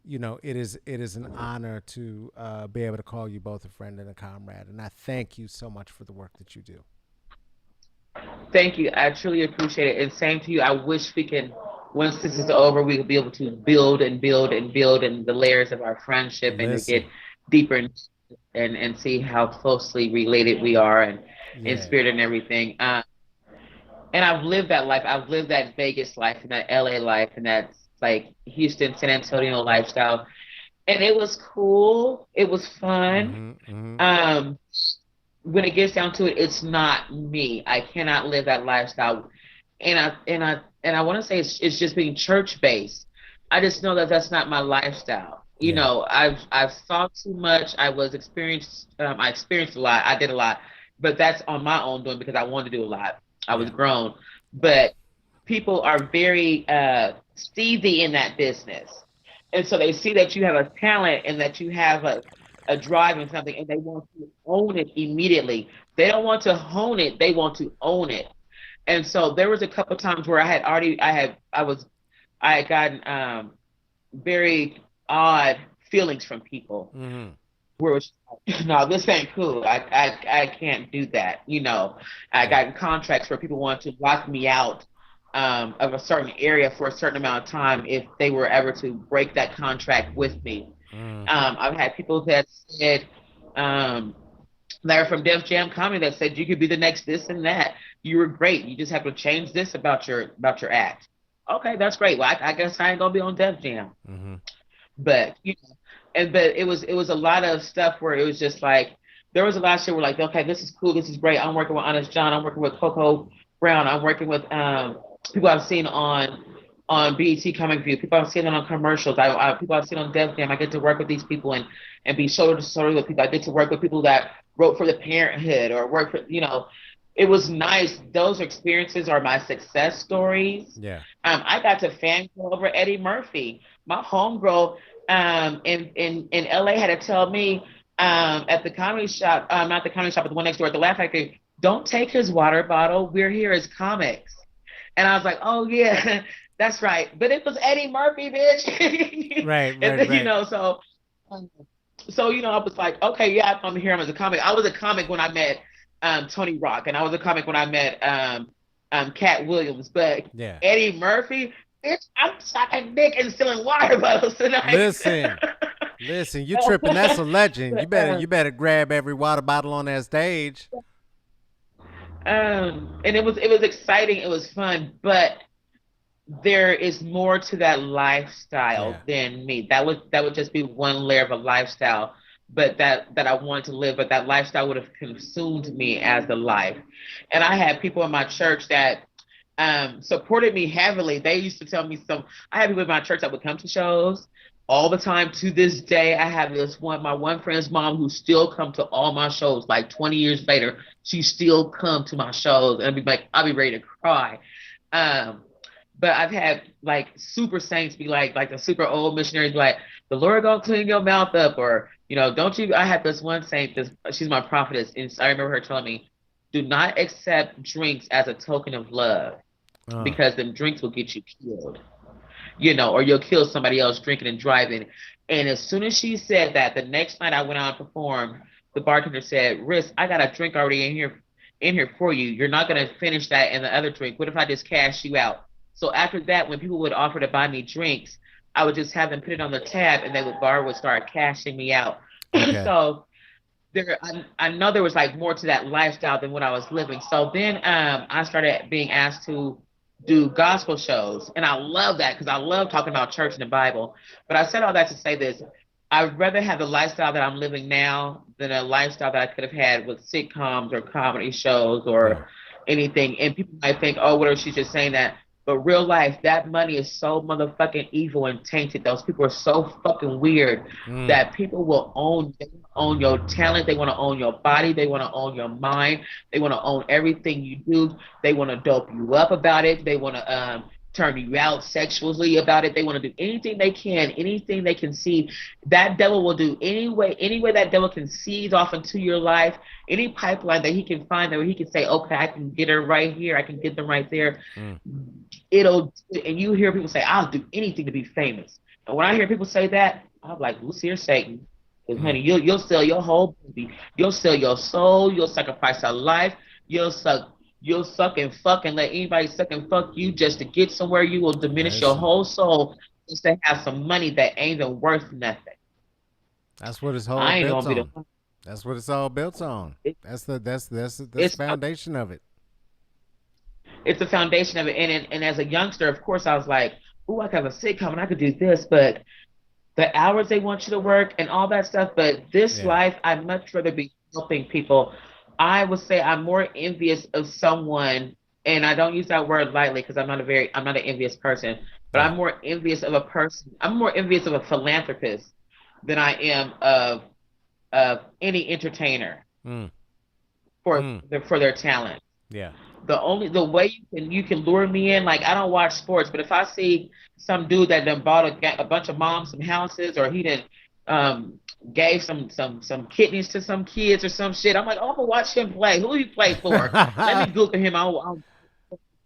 it is an honor to be able to call you both a friend and a comrade. And I thank you so much for the work that you do. Thank you. I truly appreciate it. And same to you. I wish we can, once this is over, we will be able to build and build and build and the layers of our friendship and to get Listen, deeper and see how closely related we are and in yeah, spirit and everything. And I've lived that life. I've lived that Vegas life and that LA life and that like Houston, San Antonio lifestyle. And it was cool. It was fun. mm-hmm, mm-hmm, Um, when it gets down to it, it's not me. I cannot live that lifestyle. And I want to say it's just being church based. I just know that that's not my lifestyle. yeah, I've thought too much. I experienced a lot. I did a lot, but that's on my own doing because I wanted to do a lot. I was yeah, grown, but people are very steezy in that business, and so they see that you have a talent and that you have a drive in something, and they want to own it immediately. They don't want to hone it; they want to own it. And so there was a couple times where I had gotten very odd feelings from people mm-hmm, where it was like, no, this ain't cool. I can't do that. I yeah, got in contracts where people wanted to lock me out of a certain area for a certain amount of time if they were ever to break that contract with me. mm, I've had people that said, um, that are from Def Jam Comedy that said you could be the next this and that. You were great. You just have to change this about your act. Okay, that's great. Well, I guess I ain't gonna be on Def Jam. mm-hmm, But but it was a lot of stuff where it was just like there was a lot of shit where like, okay, this is cool, this is great. I'm working with Honest John, I'm working with Coco Brown, I'm working with people I've seen on BET Comic View, people I've seen on commercials, people I've seen on Def Jam. I get to work with these people and be shoulder to shoulder with people. I get to work with people that wrote for the Parenthood or work for it was nice. Those experiences are my success stories. yeah, I got to fangirl over Eddie Murphy. My homegirl in LA had to tell me at the comedy shop, not the comedy shop, but the one next door at the Laugh Factory, don't take his water bottle. We're here as comics. And I was like, oh yeah, that's right. But it was Eddie Murphy, bitch. right, And right, then, right, um, I was like, okay, yeah, I'm here. I'm as a comic. I was a comic when I met Tony Rock, and I was a comic when I met Cat Williams. But yeah. Eddie Murphy, bitch, I'm sucking dick and stealing water bottles tonight. Listen, listen, you tripping? That's a legend. You better grab every water bottle on that stage. And it was exciting. It was fun, but there is more to that lifestyle Yeah, than me. That would just be one layer of a lifestyle, but that I wanted to live, but that lifestyle would have consumed me as a life. And I had people in my church that supported me heavily. They used to tell me some. I had people in my church that would come to shows all the time. To this day, I have my one friend's mom who still come to all my shows. Like 20 years later, she still come to my shows and be like, I'll be ready to cry. Um, but I've had like super saints be like the super old missionaries be like, the Lord gonna clean your mouth up, or don't you? I had this one saint, she's my prophetess, and I remember her telling me, do not accept drinks as a token of love uh, because them drinks will get you killed, or you'll kill somebody else drinking and driving. And as soon as she said that, the next night I went out and performed, the bartender said, Riss, I got a drink already in here for you. You're not gonna finish that and the other drink. What if I just cash you out? So after that, when people would offer to buy me drinks, I would just have them put it on the tab and bar would start cashing me out. okay, So I know there was like more to that lifestyle than what I was living. So then I started being asked to do gospel shows, and I love that because I love talking about church and the Bible. But I said all that to say this: I'd rather have the lifestyle that I'm living now than a lifestyle that I could have had with sitcoms or comedy shows yeah, or anything. And people might think, oh, what if she's just saying that? But real life, that money is so motherfucking evil and tainted. Those people are so fucking weird Mm. that people will own your talent. They want to own your body. They want to own your mind. They want to own everything you do. They want to dope you up about it. They want to turn you out sexually about it. They want to do anything they can see. That devil will do any way that devil can seize off into your life, any pipeline that he can find that where he can say, okay, I can get her right here, I can get them right there. Mm. It'll, and you hear people say, I'll do anything to be famous. And when I hear people say that, I'm like, loose here, Satan. Because Mm. honey, you'll sell your whole body, you'll sell your soul, you'll sacrifice your life, you'll suck you'll suck and fuck and let anybody suck and fuck you just to get somewhere. You will diminish your Listen, whole soul just to have some money that ain't even worth nothing. that's what it's all I ain't built gonna be on. the That's what it's all built on. it, That's the it's foundation of it. it's the foundation of it. And as a youngster, of course, I was like, "Ooh, I could have a sitcom and I could do this," but the hours they want you to work and all that stuff. But this Yeah. life, I'd much rather be helping people. I would say I'm more envious of someone, and I don't use that word lightly because I'm not an envious person, but Yeah. I'm more envious of a person. I'm more envious of a philanthropist than I am of any entertainer Mm. for Mm. for their talent. Yeah. The way you can lure me in, like I don't watch sports, but if I see some dude that done bought a bunch of moms some houses, or he done um gave some kidneys to some kids or some shit, I'm like, oh, I'm gonna watch him play. Who he play for? Let me Google him. I'll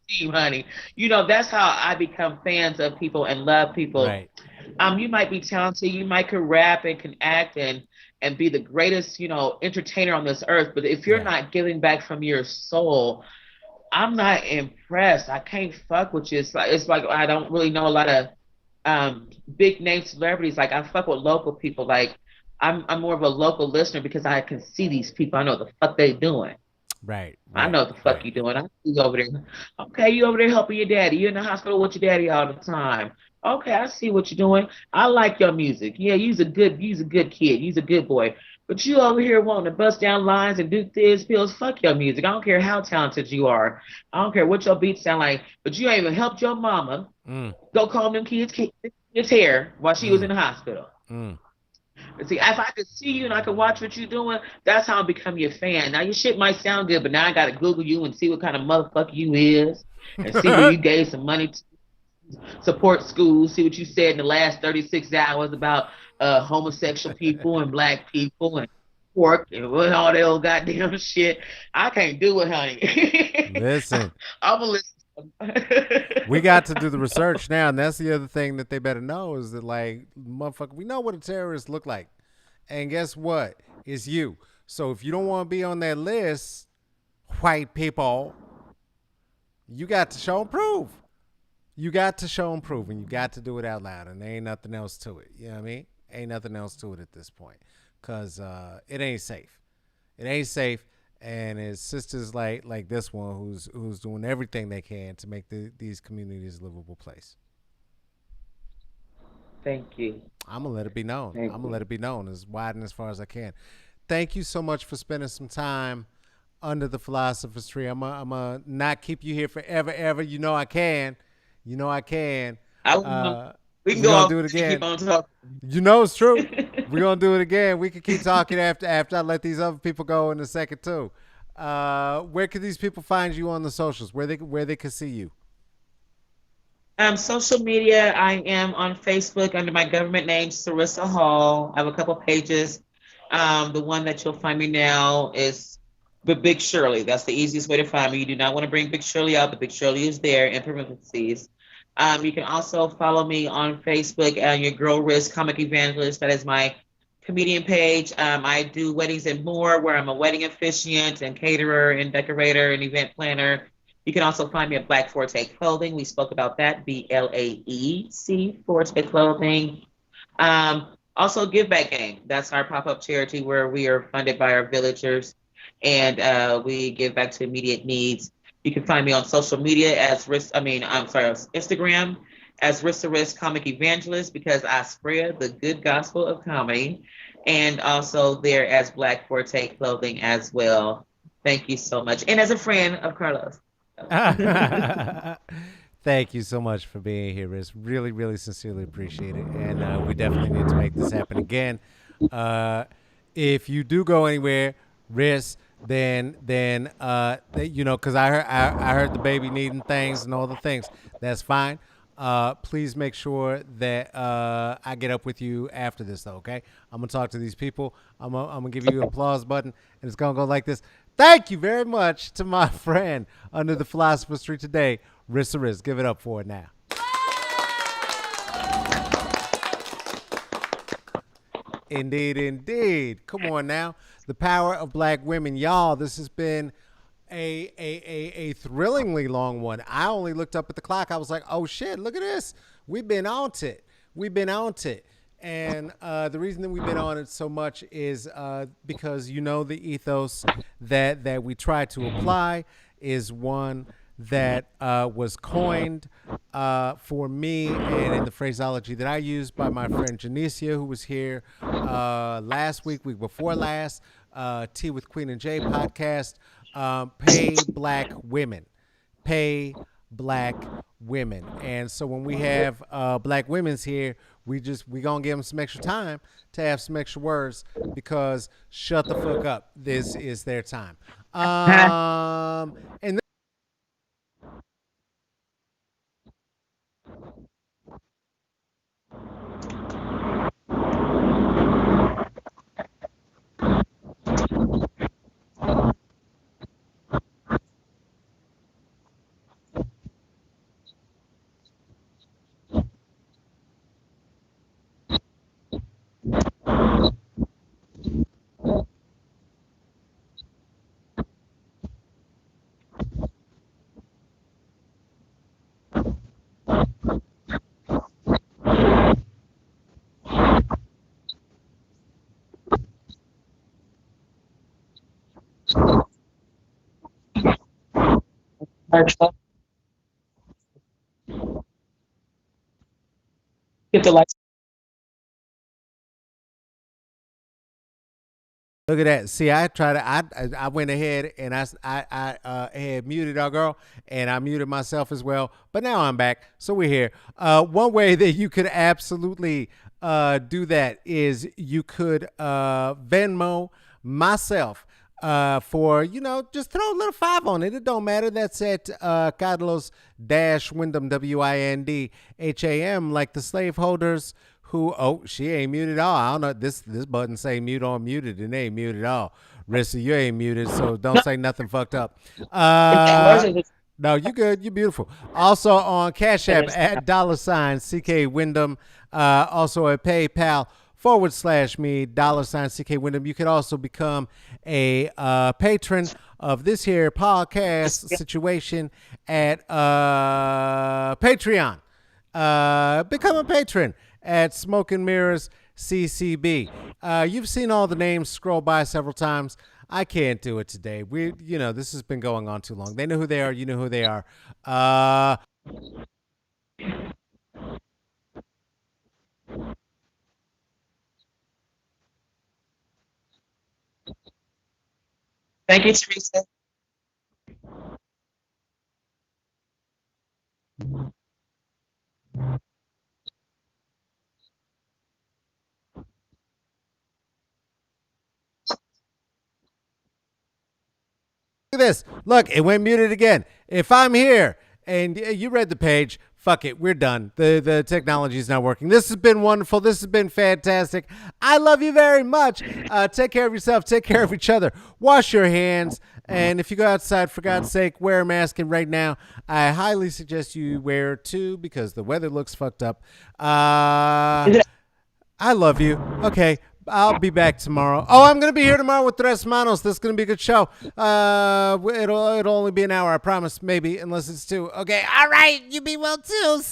see you, honey. That's how I become fans of people and love people. Right. You might be talented, you might can rap and can act and be the greatest, entertainer on this earth, but if you're Yeah. not giving back from your soul, I'm not impressed. I can't fuck with you. It's like I don't really know a lot of big name celebrities. Like I fuck with local people. Like I'm more of a local listener because I can see these people. I know what the fuck they doing. Right. I know Right. what the fuck Right. you doing. I see you over there. Okay, you over there helping your daddy. You in the hospital with your daddy all the time. Okay, I see what you're doing. I like your music. Yeah, you's a good kid. You's a good boy. But you over here wanting to bust down lines and do this, pills. Fuck your music. I don't care how talented you are. I don't care what your beats sound like. But you ain't even helped your mama Mm. go comb them kids' hair while she was Mm. in the hospital. Mm. But see, if I could see you and I could watch what you're doing, that's how I become your fan. Now your shit might sound good, but now I gotta Google you and see what kind of motherfucker you is, and see where you gave some money to support schools. See what you said in the last 36 hours about homosexual people and black people and pork and what all that old goddamn shit. I can't do it, honey. Listen, I'm gonna listen. we got to do the research now, and that's the other thing that they better know is that, like, motherfucker, we know what a terrorist look like, and guess what? It's you. So if you don't want to be on that list, white people, you got to show and prove. You got to show and prove, and you got to do it out loud, and there ain't nothing else to it. You know what I mean? Ain't nothing else to it at this point, cause it ain't safe. It ain't safe, and it's sisters like this one who's doing everything they can to make these communities a livable place. Thank you. I'm gonna let it be known. Thank I'm gonna you. let it be known as wide and as far as I can. Thank you so much for spending some time under the philosopher's tree. I'm gonna not keep you here forever, ever. You know I can. You know I can. I Uh, We can we're go gonna off do it and keep again. on talking. You know it's true. We're gonna do it again. We can keep talking after I let these other people go in a second too. Where can these people find you on the socials? Where they can see you? Social media, I am on Facebook under my government name, Cerissa Hall. I have a couple pages. The one that you'll find me now is the Big Shirley. That's the easiest way to find me. You do not want to bring Big Shirley out. The Big Shirley is there in parentheses. You can also follow me on Facebook, your Girl Risk Comic Evangelist. That is my comedian page. I do weddings and more, where I'm a wedding officiant and caterer and decorator and event planner. You can also find me at Black Forte Clothing. We spoke about that, BLAEC Forte Clothing. Also, Give Back Game. That's our pop-up charity where we are funded by our villagers, and we give back to immediate needs. You can find me on social media as I'm sorry, Instagram as Rissa Comic Evangelist, because I spread the good gospel of comedy, and also there as Black Forte Clothing as well. Thank you so much, and as a friend of Carlos. Thank you so much for being here, Riz. Really, really sincerely appreciate it. And we definitely need to make this happen again. Uh, if you do go anywhere, Riz, then because I heard the baby needing things and all the things. That's fine. Please make sure that I get up with you after this, though. Okay, I'm gonna talk to these people. I'm gonna give you an applause button, and it's gonna go like this. Thank you very much to my friend under the philosopher's tree today, Rissa. Give it up for it now. Indeed, indeed. Come on now. The power of black women. Y'all, this has been a thrillingly long one. I only looked up at the clock. I was like, oh shit, look at this. We've been on it. We've been on it. And the reason that we've been on it so much is because you know the ethos that we try to apply is one that was coined for me and in the phraseology that I used by my friend Janicia, who was here last week before last, Tea with Queen and Jay podcast. Pay black women. Pay black women. And so when we have black women's here, we gonna give them some extra time to have some extra words because shut the fuck up. This is their time. And Hit the like. look at that. See, I tried to. I went ahead and I had muted our girl and I muted myself as well. But now I'm back, so we're here. One way that you could absolutely do that is you could Venmo myself for just throw a little five on it. It don't matter. That's at Carlos Wyndham WINDHAM, like the slaveholders who she ain't muted at all. I don't know. This button say mute on muted and they ain't muted at all. Rissa, you ain't muted, so don't say nothing fucked up. No, you good. You beautiful. Also on Cash App at $ CK Wyndham. Also at PayPal /me $CK Wyndham. You can also become a patron of this here podcast situation at Patreon. Become a patron at Smoke and Mirrors CCB. You've seen all the names scroll by several times. I can't do it today. This has been going on too long. They know who they are. You know who they are. Thank you, Cerissa. Look at this. Look, it went muted again. If I'm here and you read the page, fuck it, we're done. The technology is not working. This has been wonderful. This has been fantastic. I love you very much. Take care of yourself. Take care of each other. Wash your hands. And if you go outside, for God's sake, wear a mask. And right now, I highly suggest you wear two because the weather looks fucked up. I love you. Okay. I'll be back tomorrow. Oh, I'm gonna be here tomorrow with Tres Manos. This is gonna be a good show. It'll only be an hour, I promise. Maybe, unless it's two. Okay, all right. You be well too.